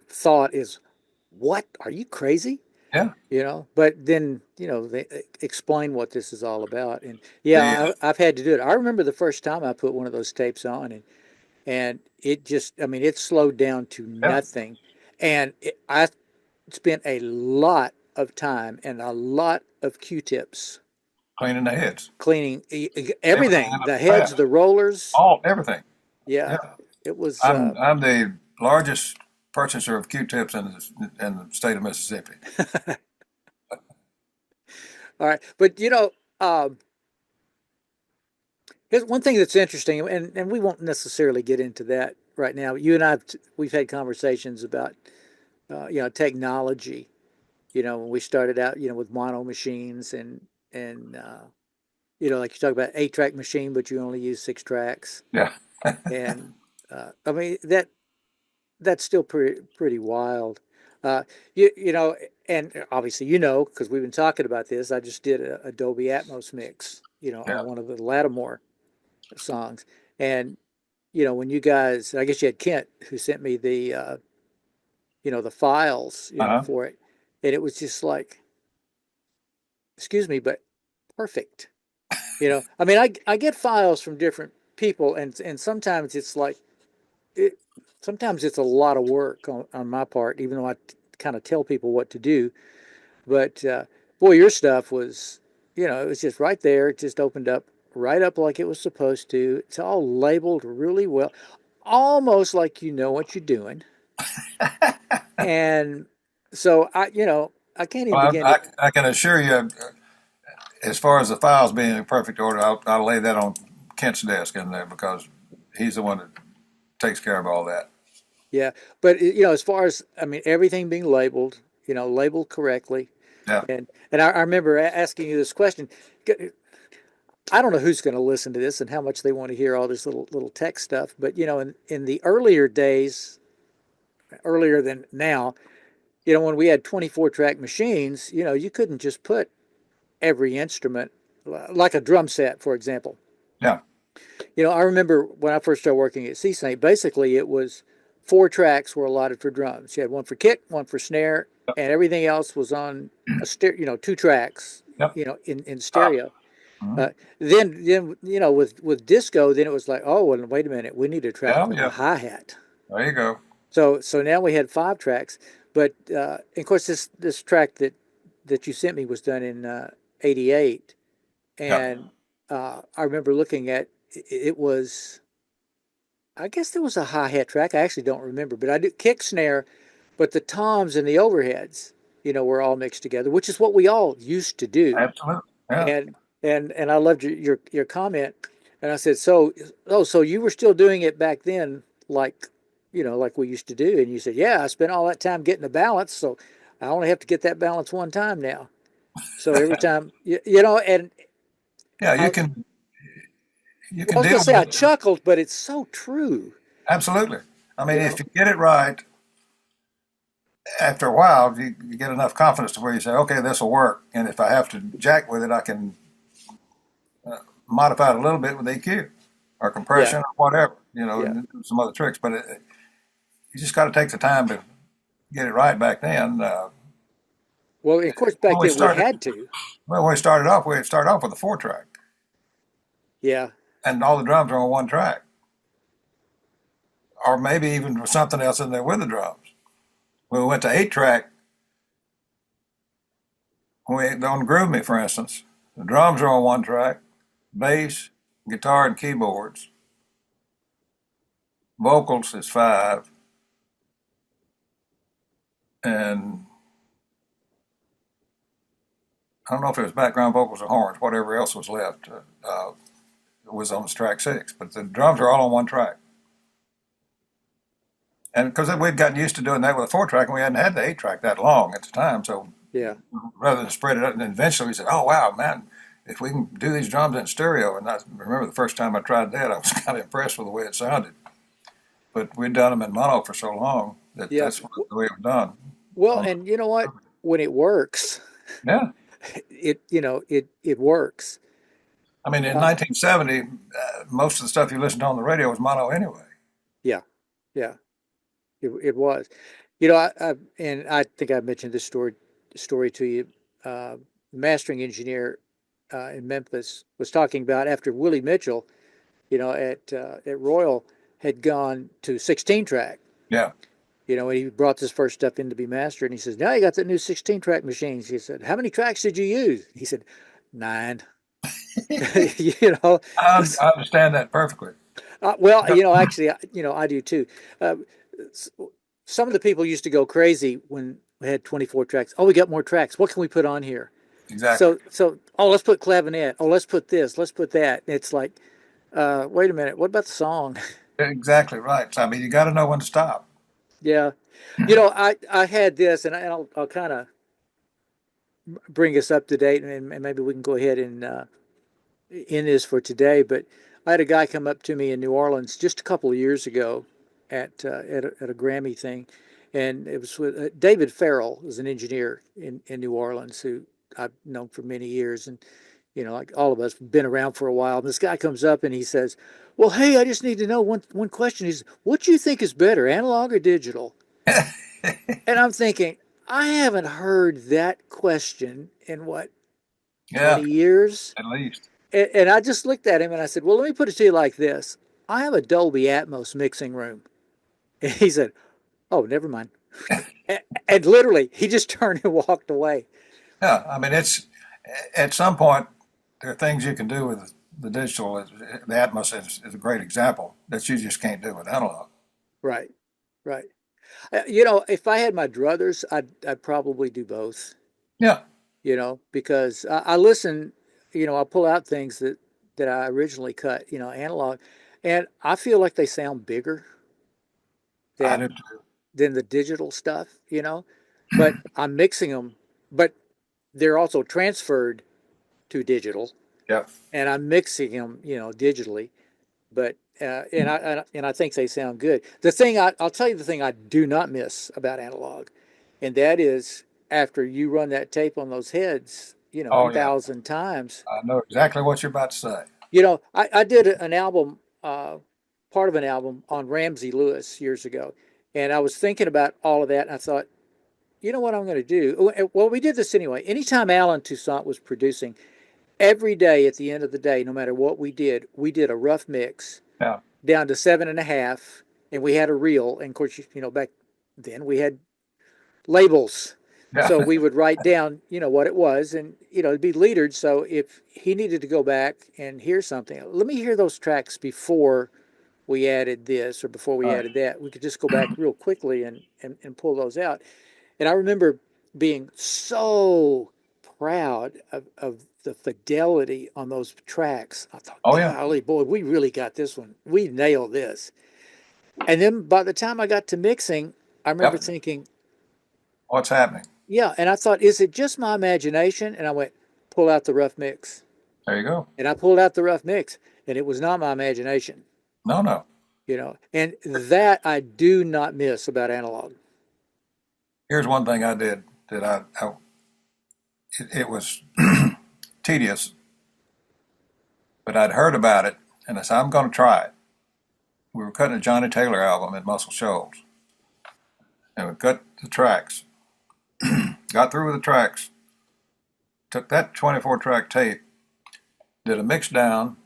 thought is, "What? Are you crazy?" Yeah. But then, they explain what this is all about. And I've had to do it. I remember the first time I put one of those tapes on and it just, it slowed down to nothing. And I spent a lot of time and a lot of Q-tips Cleaning the heads. Cleaning everything, the heads, the rollers. Everything. Yeah. It was. I'm the largest purchaser of Q-tips in the state of Mississippi. All right. But, here's one thing that's interesting, and we won't necessarily get into that right now. You and we've had conversations about, technology. When we started out, with mono machines and like you talk about 8-track machine, but you only use 6 tracks. Yeah. And that's still pretty wild. And obviously, because we've been talking about this, I just did a Dolby Atmos mix, on one of the Latimore songs. And, when you guys, I guess you had Kent who sent me the files, for it. And it was just like, excuse me, but perfect. I mean, I get files from different people, and sometimes it's like it, sometimes it's a lot of work on my part, even though I kind of tell people what to do. But boy, your stuff was, it was just right there. It just opened up right up like it was supposed to. It's all labeled really well, almost like you know what you're doing. And so I can't even Well, begin to. I can assure you, as far as the files being in perfect order, I'll lay that on Kent's desk in there because he's the one that takes care of all that. Yeah, but as far as I mean, everything being labeled, labeled correctly, Yeah. and I remember asking you this question. I don't know who's going to listen to this and how much they want to hear all this little tech stuff, but in the earlier days, earlier than now, when we had 24 track machines, you couldn't just put every instrument like a drum set, for example. Yeah. I remember when I first started working at CISSY, basically it was four tracks were allotted for drums. You had one for kick, one for snare, and everything else was on a stereo, two tracks, Yep. in stereo. Mhm. Then with disco, then it was like, oh, well, wait a minute, we need a track Yeah. for the Yeah. hi hat. There you go. So now we had five tracks, but of course this track that you sent me was done in '88, Yeah. and I remember looking at it was. I guess there was a hi hat track. I actually don't remember, but I did kick snare, but the toms and the overheads, were all mixed together, which is what we all used to do. Absolutely. Yeah. And I loved your comment. And I said, so you were still doing it back then, like like we used to do. And you said, yeah, I spent all that time getting the balance, so I only have to get that balance one time now. So every time, and Yeah. I, You I can was deal gonna say with I it. chuckled, but it's so true. Absolutely. I mean, You know, if you get it right, after a while, you get enough confidence to where you say, okay, this will work. And if I have to jack with it, I can modify it a little bit with EQ or yeah, compression or whatever, yeah. and do some other tricks. But you just got to take the time to get it right back then. Well, of course, back When we then we started, had to. when we started off with a 4 track, Yeah, and all the drums are on one track, or maybe even something else in there with the drums. When we went to 8 track, on Groove Me, for instance, the drums are on one track, bass, guitar, and keyboards. Vocals is 5, and I don't know if it was background vocals or horns, whatever else was left was on track 6. But the drums are all on one track. And because we'd gotten used to doing that with a 4 track, and we hadn't had the 8 track that long at the time, so yeah, rather than spread it out, and eventually we said, "Oh wow, man, if we can do these drums in stereo," and I remember the first time I tried that, I was kind of impressed with the way it sounded. But we'd done them in mono for so long that yeah. that's the way it was done. Well, Um, and you know what? When it works, yeah, it works. I mean, in Uh, 1970, most of the stuff you listened to on the radio was mono anyway. yeah, yeah. It was. And I think I mentioned this story to you. The mastering engineer in Memphis was talking about after Willie Mitchell, at Royal had gone to 16 track. Yeah, And he brought this first stuff in to be mastered, and he says, "Now you got that new 16 track machines." He said, "How many tracks did you use?" He said, "9." you know, I understand that perfectly. well, actually, I do too. Uh, some of the people used to go crazy when we had 24 tracks. Oh, we got more tracks. What can we put on here? Exactly. Oh, let's put clavinet. Oh, let's put this. Let's put that. And it's like, wait a minute. What about the song? Exactly right. So, I mean, you got to know when to stop. Yeah. I had this, and I'll kind of bring us up to date, and maybe we can go ahead and end this for today. But I had a guy come up to me in New Orleans just a couple of years ago at a Grammy thing, and it was with David Farrell, was an engineer in New Orleans who I've known for many years, and like all of us, been around for a while. And this guy comes up and he says, "Well, hey, I just need to know one question. He's, what do you think is better, analog or digital?" And I'm thinking, I haven't heard that question in what, Yeah, 20 years? at least. And I just looked at him and I said, well, let me put it to you like this. I have a Dolby Atmos mixing room. And he said, oh, never mind. And literally, he just turned and walked away. Yeah, I mean, it's at some point there are things you can do with the digital. The Atmos is a great example that you just can't do with analog. Right, right. You know, if I had my druthers, I'd probably do both. Yeah, You know, because I listen. You know, I pull out things that I originally cut. You know, analog, and I feel like they sound bigger I do than too. the digital stuff. You know, but I'm mixing them, but they're also transferred to digital, Yeah, and I'm mixing them. You know, digitally. But and I think they sound good. The thing I'll tell you the thing I do not miss about analog, and that is after you run that tape on those heads, you know, a oh yeah, thousand times. I know exactly what you're about to say. You know, I did an album, part of an album on Ramsey Lewis years ago, and I was thinking about all of that, and I thought, you know what I'm going to do? Well, we did this anyway. Anytime Alan Toussaint was producing, every day at the end of the day, no matter what we did a rough mix Yeah, down to 7.5, and we had a reel. And of course, you know, back then we had labels, yeah, so we would write down, you know, what it was, and you know, it'd be leadered. So if he needed to go back and hear something, let me hear those tracks before we added this or before we right. added that. We could just go back real quickly and pull those out. And I remember being so proud of the fidelity on those tracks. I thought, Oh yeah, golly, boy, we really got this one. We nailed this. And then by the time I got to mixing, I remember yep. thinking, What's happening? yeah. And I thought, is it just my imagination? And I went, pull out the rough mix. There you go. And I pulled out the rough mix, and it was not my imagination, No, no. you know. And that I do not miss about analog. Here's one thing I did that it was tedious, but I'd heard about it, and I said I'm going to try it. We were cutting a Johnnie Taylor album at Muscle Shoals, and we cut the tracks. Got through with the tracks. Took that 24 track tape, did a mix down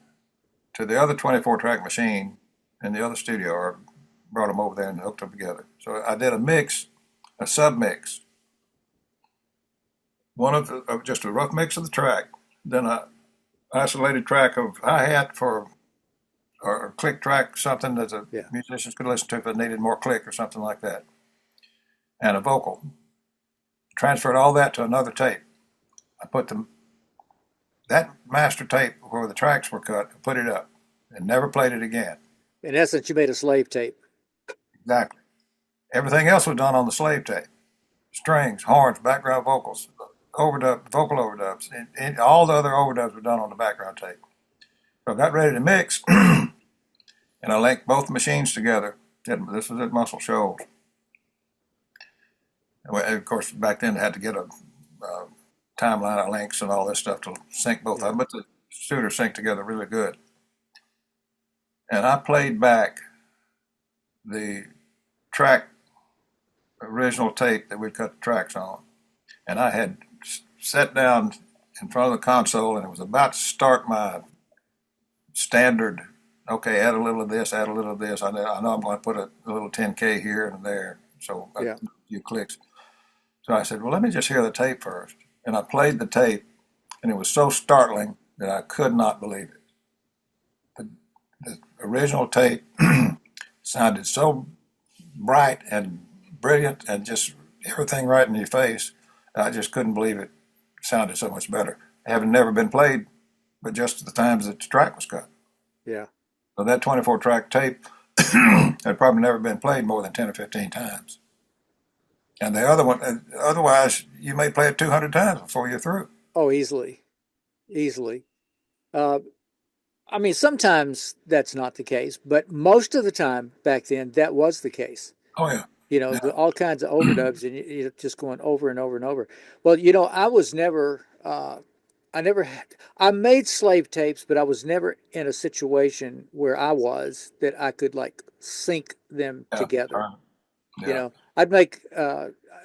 to the other 24 track machine in the other studio, or brought them over there and hooked them together. So I did a mix, a sub mix, just a rough mix of the track, then a isolated track of hi hat for or click track, something that the Yeah. musicians could listen to if it needed more click or something like that, and a vocal. Transferred all that to another tape. I put that master tape where the tracks were cut, put it up, and never played it again. In essence, you made a slave tape. Exactly. Everything else was done on the slave tape. Strings, horns, background vocals, overdub, vocal overdubs, and all the other overdubs were done on the background tape. So I got ready to mix, and I linked both machines together. This was at Muscle Shoals. And of course, back then, I had to get a timeline of links and all this stuff to sync both of them, but the studio synced together really good. And I played back the track, original tape that we'd cut the tracks on. And I had sat down in front of the console, and it was about to start my standard, okay, add a little of this, add a little of this. I know I'm going to put a little 10K here and there, so Yeah. a few clicks. So I said, well, let me just hear the tape first. And I played the tape, and it was so startling that I could not believe it. The original tape sounded so bright and brilliant and just everything right in your face. I just couldn't believe it sounded so much better. Having never been played, but just the times that the track was cut. Yeah. So that 24 track tape had probably never been played more than 10 or 15 times. And the other one, otherwise, you may play it 200 times before you're through. Oh, easily, easily. Uh, I mean, sometimes that's not the case, but most of the time back then, that was the case. Oh, yeah. You know, Yeah. all kinds of overdubs, and you're just going over and over and over. Well, you know, I was never, I never had, I made slave tapes, but I was never in a situation where I was that I could like sync them Yeah. together. Yeah. You know,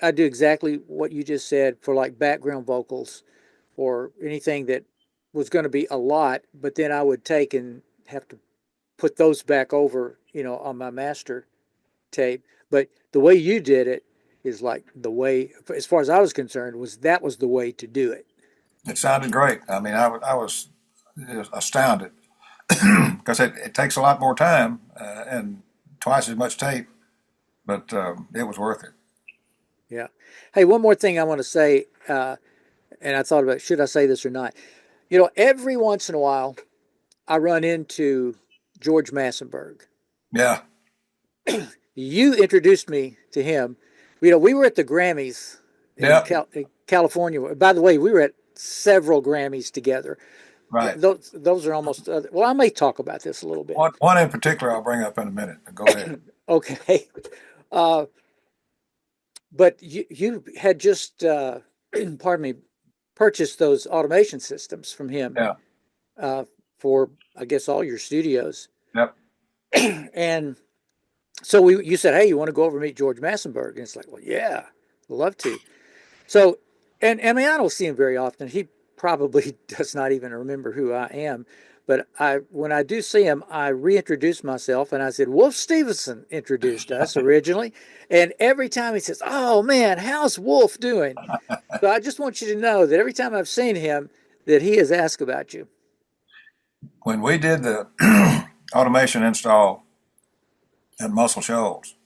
I'd do exactly what you just said for like background vocals or anything that was going to be a lot, but then I would take and have to put those back over, on my master tape. But the way you did it is like the way, as far as I was concerned, that was the way to do it. It sounded great. I mean, I was astounded because it takes a lot more time and twice as much tape, but it was worth it. Yeah. Hey, one more thing I want to say, and I thought about, should I say this or not? Every once in a while, I run into George Massenburg. Yeah. You introduced me to him. We were at the Grammys in California. By the way, we were at several Grammys together. Right. Those are almost, well, I may talk about this a little bit. One in particular I'll bring up in a minute. Go ahead. Okay. But you had just, pardon me, purchased those automation systems from him. Yeah. For, I guess, all your studios. Yep. And so you said, hey, you want to go over and meet George Massenburg? And it's like, well, yeah, I'd love to. So, and I mean, I don't see him very often. He probably does not even remember who I am. But when I do see him, I reintroduce myself, and I said, Wolf Stephenson introduced us originally. And every time he says, oh, man, how's Wolf doing? So I just want you to know that every time I've seen him, that he has asked about you. When we did the automation install at Muscle Shoals,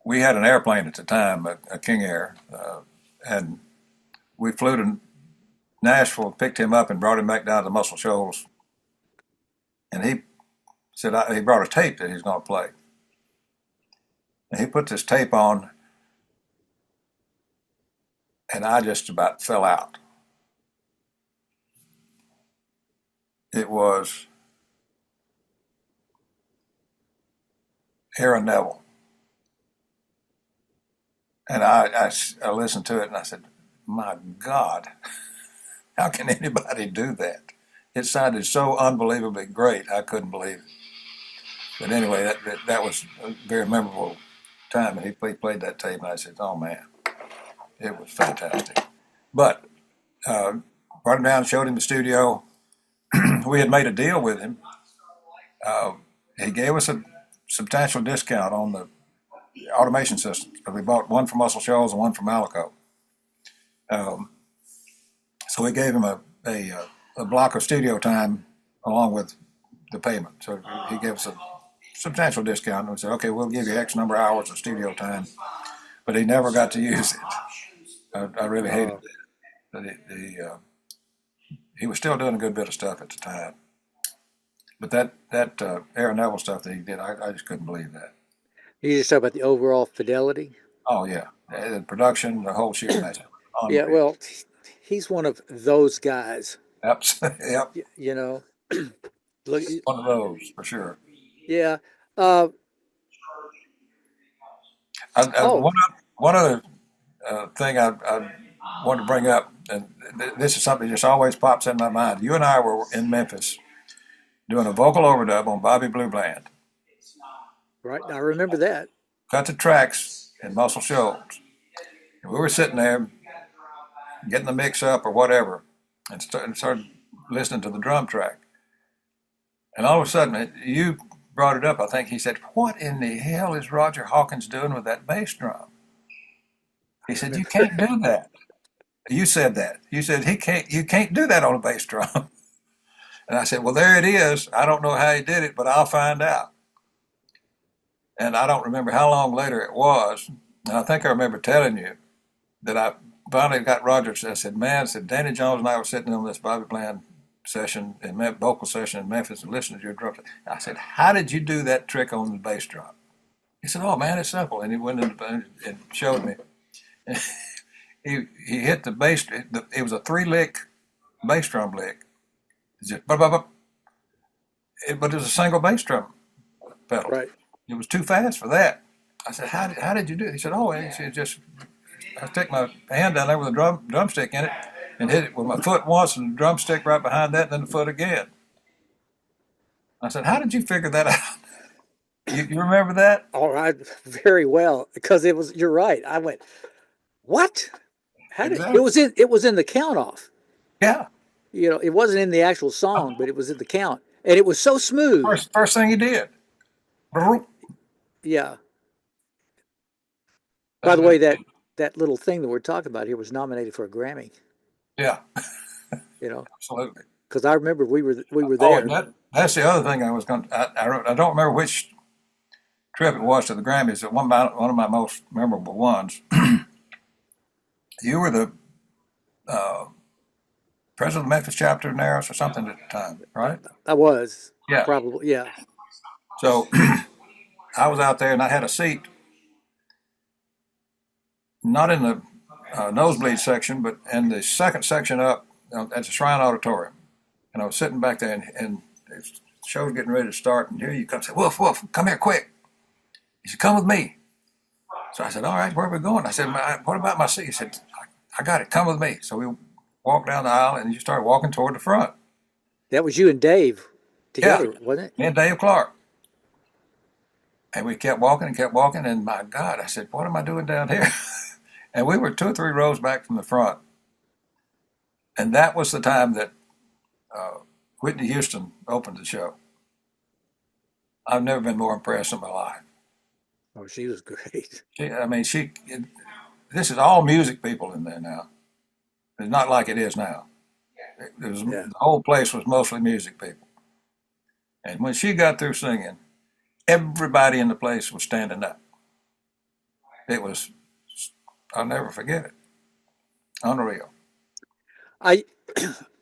we had an airplane at the time, a King Air, and we flew to Nashville, picked him up, and brought him back down to Muscle Shoals. And he said he brought a tape that he's going to play. And he put this tape on, and I just about fell out. It was Aaron Neville. And I listened to it, and I said, my God, how can anybody do that? It sounded so unbelievably great, I couldn't believe it. But anyway, that was a very memorable time, and he played that tape, and I said, oh, man, it was fantastic. But brought him down, showed him the studio. We had made a deal with him. He gave us a substantial discount on the automation systems. We bought one from Muscle Shoals and one from Malaco. So we gave him a block of studio time along with the payment. So he gave us a substantial discount, and we said, okay, we'll give you X number of hours of studio time. But he never got to use it. I really hated that. He was still doing a good bit of stuff at the time. But that Aaron Neville stuff that he did, I just couldn't believe that. You just talk about the overall fidelity? Oh, yeah. The production, the whole shooting. Yeah, well, he's one of those guys. Yep. Look, one of those, for sure. Yeah. One other thing I wanted to bring up, and this is something that just always pops in my mind. You and I were in Memphis doing a vocal overdub on Bobby Blue Bland. Right, I remember that. Cut the tracks in Muscle Shoals. And we were sitting there getting the mix up or whatever, and started listening to the drum track. And all of a sudden, you brought it up. I think he said, what in the hell is Roger Hawkins doing with that bass drum? He said, you can't do that. You said that. You said, you can't do that on a bass drum. And I said, well, there it is. I don't know how he did it, but I'll find out. And I don't remember how long later it was. And I think I remember telling you that I finally got Roger. I said, man, Danny Jones and I were sitting on this Bobby Bland session, vocal session in Memphis, and listening to your drum. I said, how did you do that trick on the bass drum? He said, oh, man, it's simple. And he went in and showed me. He hit the bass. It was a 3-lick bass drum lick. Just, but it was a single bass drum pedal. Right. It was too fast for that. I said, how did you do it? He said, oh, I stick my hand down there with a drumstick in it and hit it with my foot once and the drumstick right behind that and then the foot again. I said, how did you figure that out? You remember that? All right, very well, because you're right. I went, what? Exactly. It was in the count off. Yeah. You know, it wasn't in the actual song, but it was in the count, and it was so smooth. First thing he did. Yeah. By That the was, way, that little thing that we're talking about here was nominated for a Grammy. yeah, You know, absolutely. because I remember we were Oh, and there. that's the other thing I was going to, I don't remember which trip it was to the Grammys, but one of my most memorable ones. You were the uh, president of the Memphis chapter in Narrows or something at the time, right? I was Yeah. probably, yeah. So I was out there and I had a seat, not in the nosebleed section, but in the second section up at the Shrine Auditorium. And I was sitting back there, and the show was getting ready to start, and here you come, say, Wolf, come here quick. He said, come with me. So I said, all right, where are we going? I said, what about my seat? He said, I got it, come with me. So we walked down the aisle, and you started walking toward the front. That was you and Dave together, Yeah, wasn't it? me and Dave Clark. And we kept walking, and my God, I said, what am I doing down here? And we were 2 or 3 rows back from the front. And that was the time that Whitney Houston opened the show. I've never been more impressed in my life. Oh, she was great. This is all music people in there now. It's not like it is now. Yeah. The whole place was mostly music people. And when she got through singing, everybody in the place was standing up. It was, I'll never forget it. Unreal. I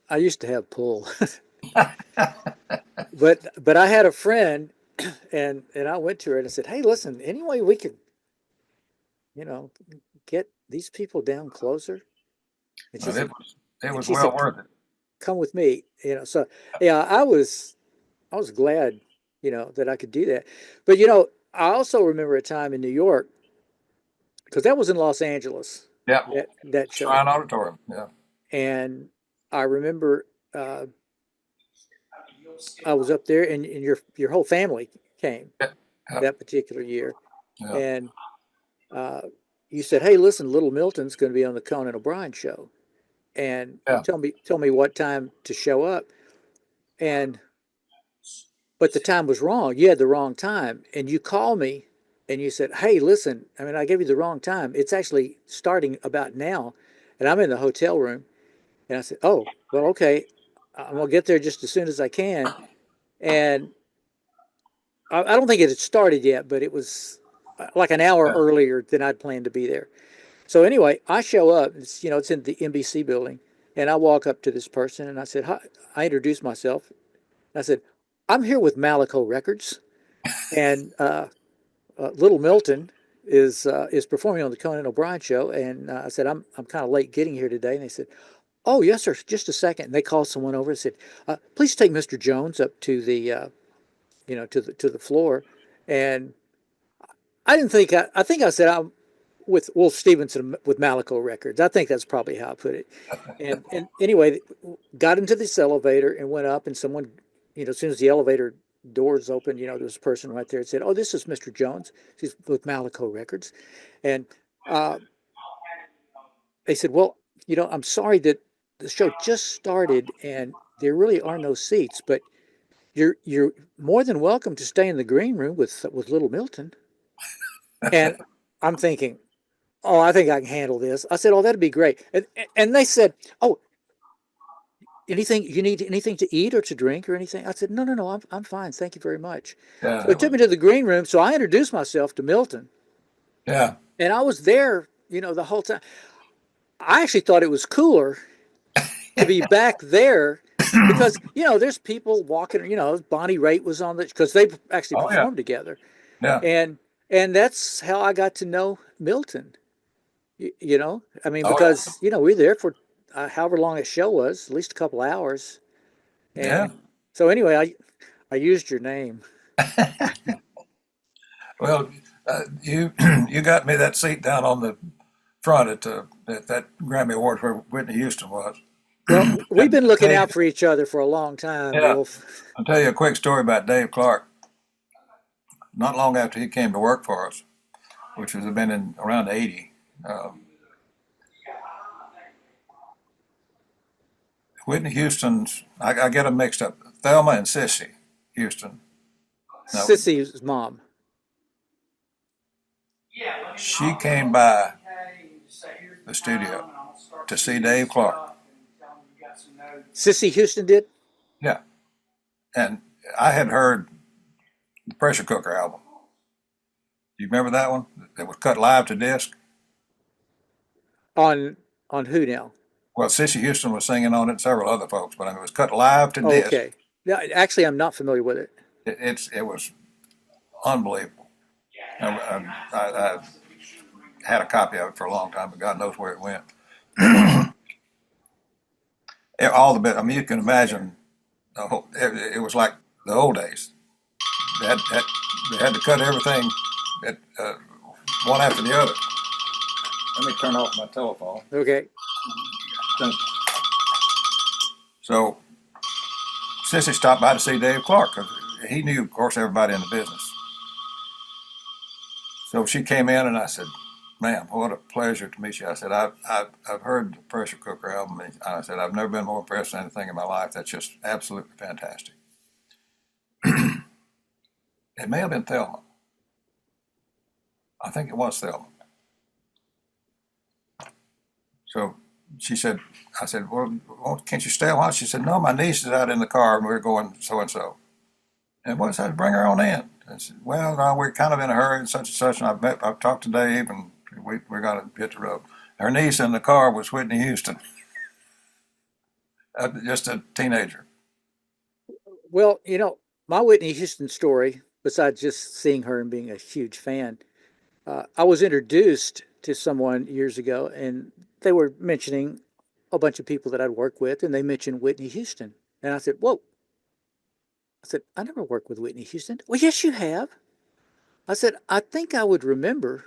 I used to have pull, but I had a friend, and I went to her and I said, "Hey, listen, any way we could, you know, get these people down closer?" And she But said, it and was she well said, worth it. "Come with me." You know, so yeah, I was glad, that I could do that. But I also remember a time in New York because that was in Los Angeles, Yeah. that show, Shrine Auditorium. Yeah. and I remember uh, I was up there, and your whole family came Yeah. Yeah. that particular year, Yeah. and uh, you said, "Hey, listen, Little Milton's going to be on the Conan O'Brien show," and you Yeah. tell me what time to show up, and but the time was wrong. You had the wrong time, and you called me, and you said, "Hey, listen, I mean, I gave you the wrong time. It's actually starting about now," and I'm in the hotel room, and I said, "Oh, well, okay, I'm gonna get there just as soon as I can," and I don't think it had started yet, but it was like an hour Yeah. earlier than I'd planned to be there. So anyway, I show up. It's in the NBC building, and I walk up to this person, and I said, "Hi." I introduced myself. I said, "I'm here with Malaco Records, and Little Milton is performing on the Conan O'Brien show." And I said, "I'm kind of late getting here today." And they said, "Oh, yes, sir. Just a second." And they called someone over and said, "Please take Mr. Jones up to the to the floor." And I didn't think I think I said I'm with Wolf Stephenson with Malaco Records. I think that's probably how I put it. And anyway, got into this elevator and went up, and someone, as soon as the elevator doors opened, there was a person right there and said, "Oh, this is Mr. Jones. He's with Malaco Records," and uh, they said, "Well, I'm sorry that the show just started and there really are no seats, but you're more than welcome to stay in the green room with Little Milton." And I'm thinking, "Oh, I think I can handle this." I said, "Oh, that'd be great." And they said, "Oh, anything you need anything to eat or to drink or anything?" I said, "No, no, no, I'm fine. Thank you very much." Yeah. So they took me to the green room. So I introduced myself to Milton, Yeah. and I was there, the whole time. I actually thought it was cooler to be back there because there's people walking. Bonnie Raitt was on the because they actually Oh yeah. performed together, Yeah. and that's how I got to know Milton. I mean, Oh yeah. because we were there for however long a show was, at least a couple hours. Yeah. And so anyway, I used your name. Well, you you got me that seat down on the front at that Grammy Awards where Whitney Houston was. Well, we've And been I'll looking tell you, out for each other for a long time, yeah, Wolf. I'll tell you a quick story about Dave Clark. Not long after he came to work for us, which was been in around '80, Whitney Houston's, I get them mixed up. Thelma and Sissy Houston. No, Sissy's mom. she came by the studio to see Dave Clark. Sissy Houston did? Yeah. And I had heard the Pressure Cooker album. Do you remember that one? That was cut live to disc? On who now? Well, Sissy Houston was singing on it, and several other folks, but I mean, it was cut live to Oh, disc. okay. Yeah, actually, I'm not familiar with it. It was unbelievable. I had a copy of it for a long time, but God knows where it went. All the bit. I mean, you can imagine. It was like the old days. They had to cut everything one after the other. Let me turn off my telephone. Okay. So, Sissy stopped by to see Dave Clark because he knew, of course, everybody in the business. So she came in and I said, "Ma'am, what a pleasure to meet you." I said, I've heard the Pressure Cooker album. And I said, "I've never been more impressed with anything in my life. That's just absolutely fantastic." It may have been Thelma. I think it was Thelma. So she said, I said, well, can't you stay a while? She said, "No, my niece is out in the car and we're going so-and-so. And what I said, bring her on in. I said, "Well, no, we're kind of in a hurry and such. And I've talked to Dave and we're going to hit the road." Her niece in the car was Whitney Houston, just a teenager. Well, my Whitney Houston story, besides just seeing her and being a huge fan, I was introduced to someone years ago, and they were mentioning a bunch of people that I'd worked with, and they mentioned Whitney Houston. And I said, "Whoa." I said, "I never worked with Whitney Houston." "Well, yes, you have." I said, "I think I would remember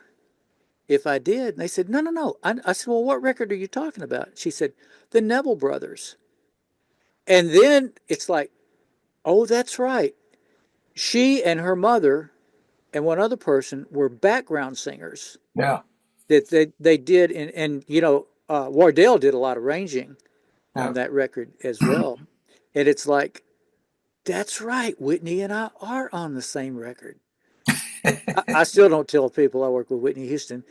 if I did." And they said, "No, no, no." I said, "Well, what record are you talking about?" She said, "The Neville Brothers." And then it's like, oh, that's right. She and her mother and one other person were background singers Yeah. that they did. And Wardell did a lot of arranging Yeah. on that record as well. And it's like, that's right. Whitney and I are on the same record. I still don't tell people I work with Whitney Houston,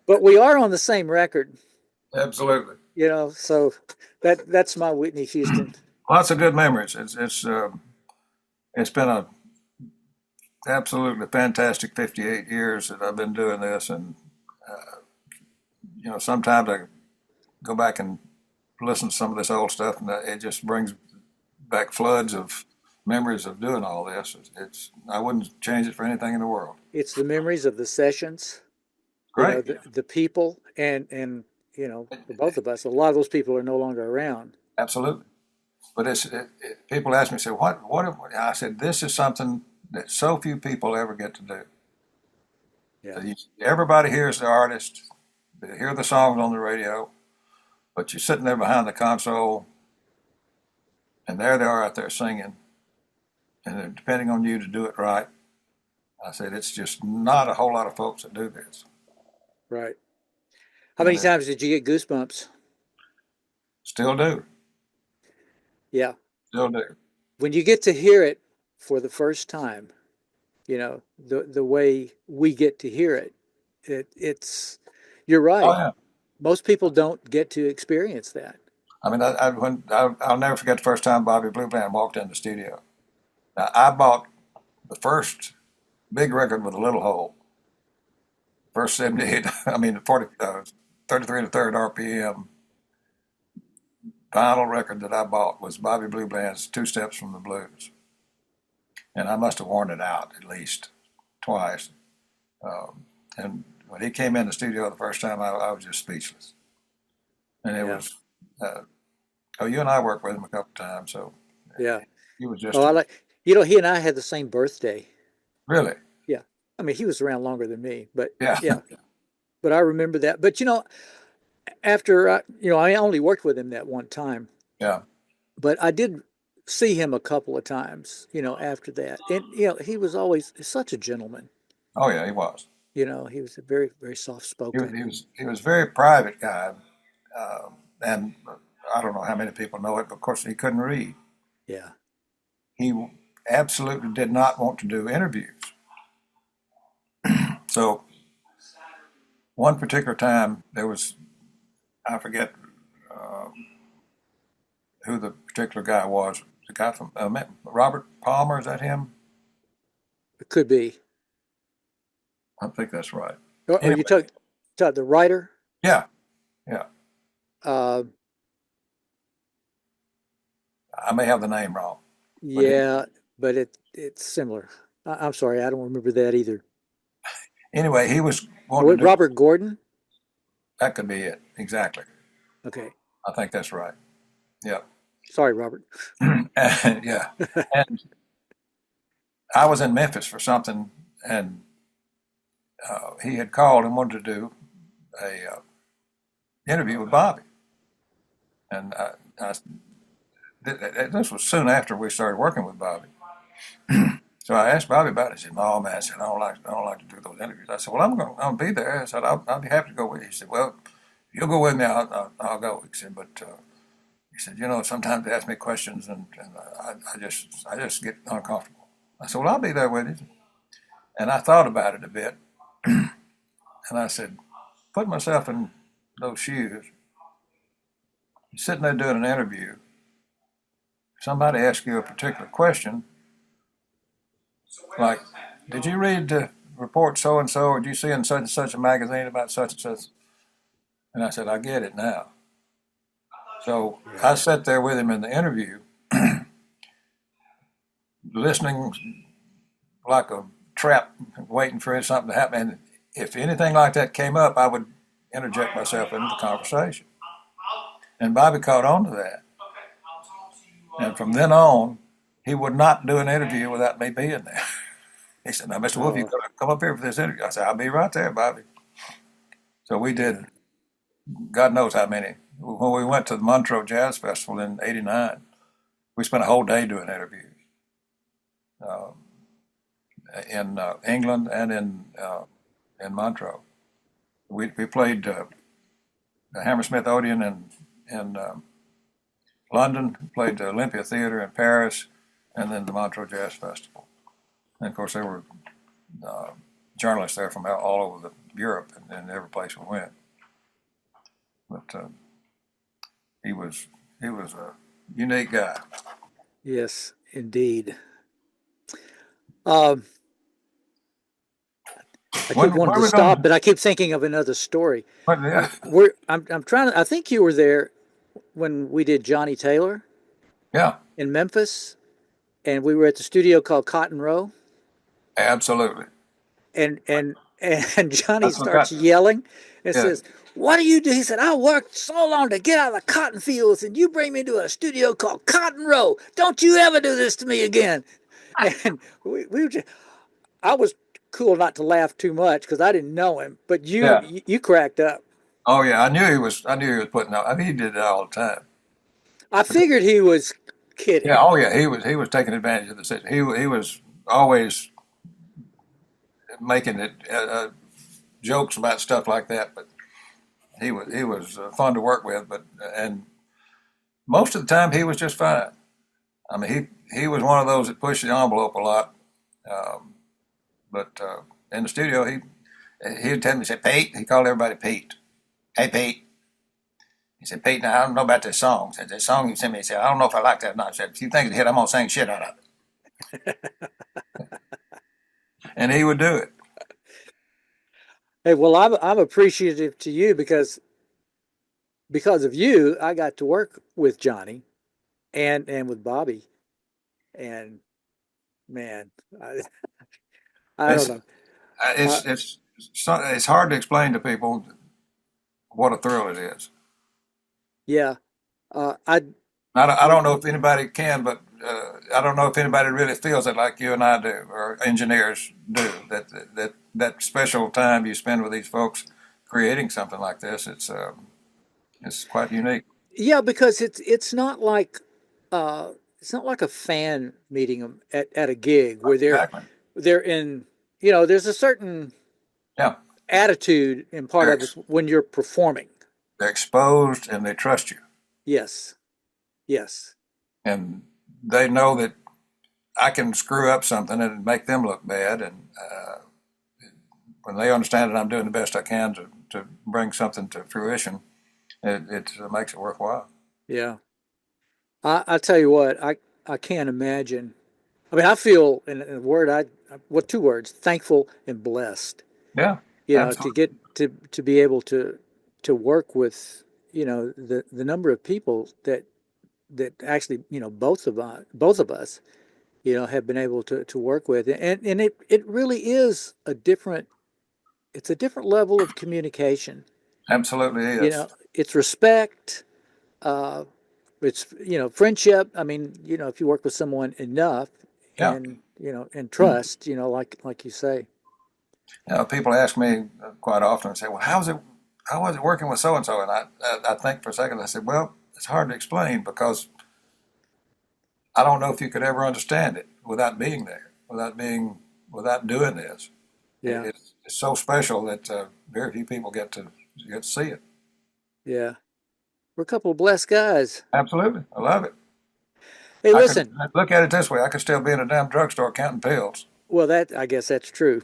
but we are on the same record. Absolutely. So that's my Whitney Houston. Lots of good memories. It's been a absolutely fantastic 58 years that I've been doing this, and sometimes I go back and listen to some of this old stuff, and it just brings back floods of memories of doing all this. I wouldn't change it for anything in the world. It's the memories of the sessions, Great. the people, and for both of us, a lot of those people are no longer around. Absolutely. But people ask me, say, what? I said, this is something that so few people ever get to do. Yeah. Everybody hears the artist, they hear the songs on the radio, but you're sitting there behind the console, and there they are out there singing, and they're depending on you to do it right. I said, it's just not a whole lot of folks that do this. Right. How many times did you get goosebumps? Still do. Yeah. Still do. When you get to hear it for the first time, the way we get to hear it, it's you're right. Oh, yeah. Most people don't get to experience that. I mean, I'll never forget the first time Bobby Blue Bland walked in the studio. Now, I bought the first big record with a little hole. First 78, 33 and a third RPM vinyl record that I bought was Bobby Blue Bland's Two Steps from the Blues. And I must have worn it out at least twice. And when he came in the studio the first time, I was just speechless. And it was, you and I worked with him a couple of times, so yeah, he was just. He and I had the same birthday. Really? Yeah. I mean, he was around longer than me, but yeah. But I remember that. But after I only worked with him that one time. Yeah. But I did see him a couple of times, after that. And he was always such a gentleman. Oh yeah, he was. He was a very, very soft spoken. He was a very private guy, and I don't know how many people know it, but of course he couldn't read. Yeah. He absolutely did not want to do interviews. So one particular time there was, I forget who the particular guy was. The guy from Robert Palmer, is that him? It could be. I think that's right. Or Anyway, you talk the writer? yeah, yeah. Uh, I may have the name wrong. yeah, but it's similar. I'm sorry, I don't remember that either. Anyway, he was wanting to do, Robert Gordon? that could be it. Exactly. Okay. I think that's right. Yeah. Sorry, Robert. Yeah. And I was in Memphis for something, and he had called and wanted to do a interview with Bobby. And this was soon after we started working with Bobby. So I asked Bobby about it. He said, "No, man," I said, I don't like to do those interviews." I said, "Well, I'll be there." I said, "I'll be happy to go with you." He said, "Well, if you'll go with me, I'll go." He said, "But he said, sometimes they ask me questions, and I just get uncomfortable." I said, "Well, I'll be there with you." And I thought about it a bit, and I said, put myself in those shoes. You're sitting there doing an interview. Somebody asks you a particular question, like, "Did you read the report so and so, or did you see in such and such a magazine about such and such?" And I said, "I get it now." So I sat there with him in the interview, listening like a trap, waiting for something to happen. And if anything like that came up, I would interject myself into the conversation. And Bobby caught on to that. And from then on, he would not do an interview without me being there. He said, "Now, Mr. Wolf, you got to come up here for this interview." I said, "I'll be right there, Bobby." So we did, God knows how many. When we went to the Montreux Jazz Festival in '89, we spent a whole day doing interviews in England and in Montreux. We played the Hammersmith Odeon in London, played the Olympia Theater in Paris, and then the Montreux Jazz Festival. And of course, there were journalists there from all over Europe and every place we went. But he was a unique guy. Yes, indeed. I keep wanting to stop, but I keep thinking of another story. Yeah. I'm trying to. I think you were there when we did Johnnie Taylor. Yeah. In Memphis, and we were at the studio called Cotton Row. Absolutely. And Johnny starts yelling and says, "What do you do?" He said, "I worked so long to get out of the cotton fields, and you bring me to a studio called Cotton Row. Don't you ever do this to me again." And we were just, I was cool not to laugh too much because I didn't know him, but you cracked up. Oh yeah, I knew he was putting out. I mean, he did it all the time. I figured he was kidding. Yeah. Oh yeah, he was taking advantage of the situation. He was always making it jokes about stuff like that, but he was fun to work with. And most of the time he was just fine. I mean, he was one of those that pushed the envelope a lot. But in the studio, he would tell me, he said, "Pete," he called everybody Pete. "Hey, Pete." He said, "Pete, now I don't know about this song." He said, "This song you sent me," he said, "I don't know if I like that or not." He said, "If you think it's a hit, I'm going to sing shit out of it." And he would do it. Hey, well, I'm appreciative to you because of you, I got to work with Johnny and with Bobby, and man, I don't know. It's hard to explain to people what a thrill it is. Yeah, I don't know if anybody can, but I don't know if anybody really feels it like you and I do, or engineers do. That special time you spend with these folks creating something like this, it's quite unique. Yeah, because it's not like a fan meeting them at a gig where Exactly. they're in. There's a certain attitude in part of it when you're performing. They're exposed and they trust you. Yes. Yes. And they know that I can screw up something and make them look bad. And when they understand that I'm doing the best I can to bring something to fruition, it makes it worthwhile. Yeah. I tell you what, I can't imagine. I mean, I feel in a word, what two words? Thankful and blessed. Yeah, You know, to absolutely. get to be able to work with, the number of people that actually, both of us, have been able to work with, and it really is it's a different level of communication. Absolutely is. It's respect, it's friendship. I mean, if you work with someone enough Yeah. and trust, like you say. People ask me quite often and say, "Well, how was it working with so and so?" And I think for a second. I said, "Well, it's hard to explain because I don't know if you could ever understand it without being there, without doing this. Yeah. It's so special that very few people get to see it." Yeah. We're a couple of blessed guys. Absolutely, I love it. Hey, I could listen. look at it this way: I could still be in a damn drugstore counting pills. Well, I guess that's true.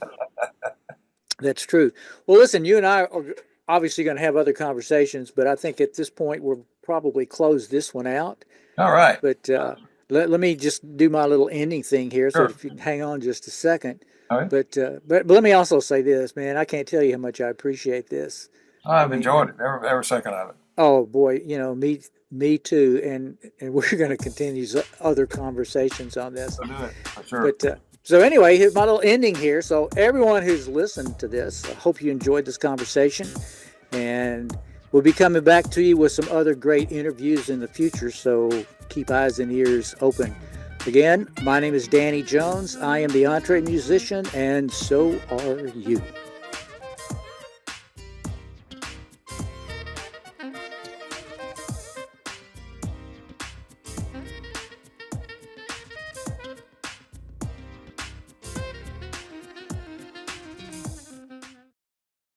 That's true. Well, listen, you and I are obviously going to have other conversations, but I think at this point we'll probably close this one out. All right, But let me just do my little ending thing here. So sure. if you can hang on just a second. All right. But let me also say this, man. I can't tell you how much I appreciate this. I I've mean, enjoyed it every second of it. oh boy, me too. And we're going to continue other conversations on this. We'll do it for sure. But so anyway, here's my little ending here. So everyone who's listened to this, I hope you enjoyed this conversation, and we'll be coming back to you with some other great interviews in the future. So keep eyes and ears open. Again, my name is Danny Jones. I am the EntreMusician, and so are you.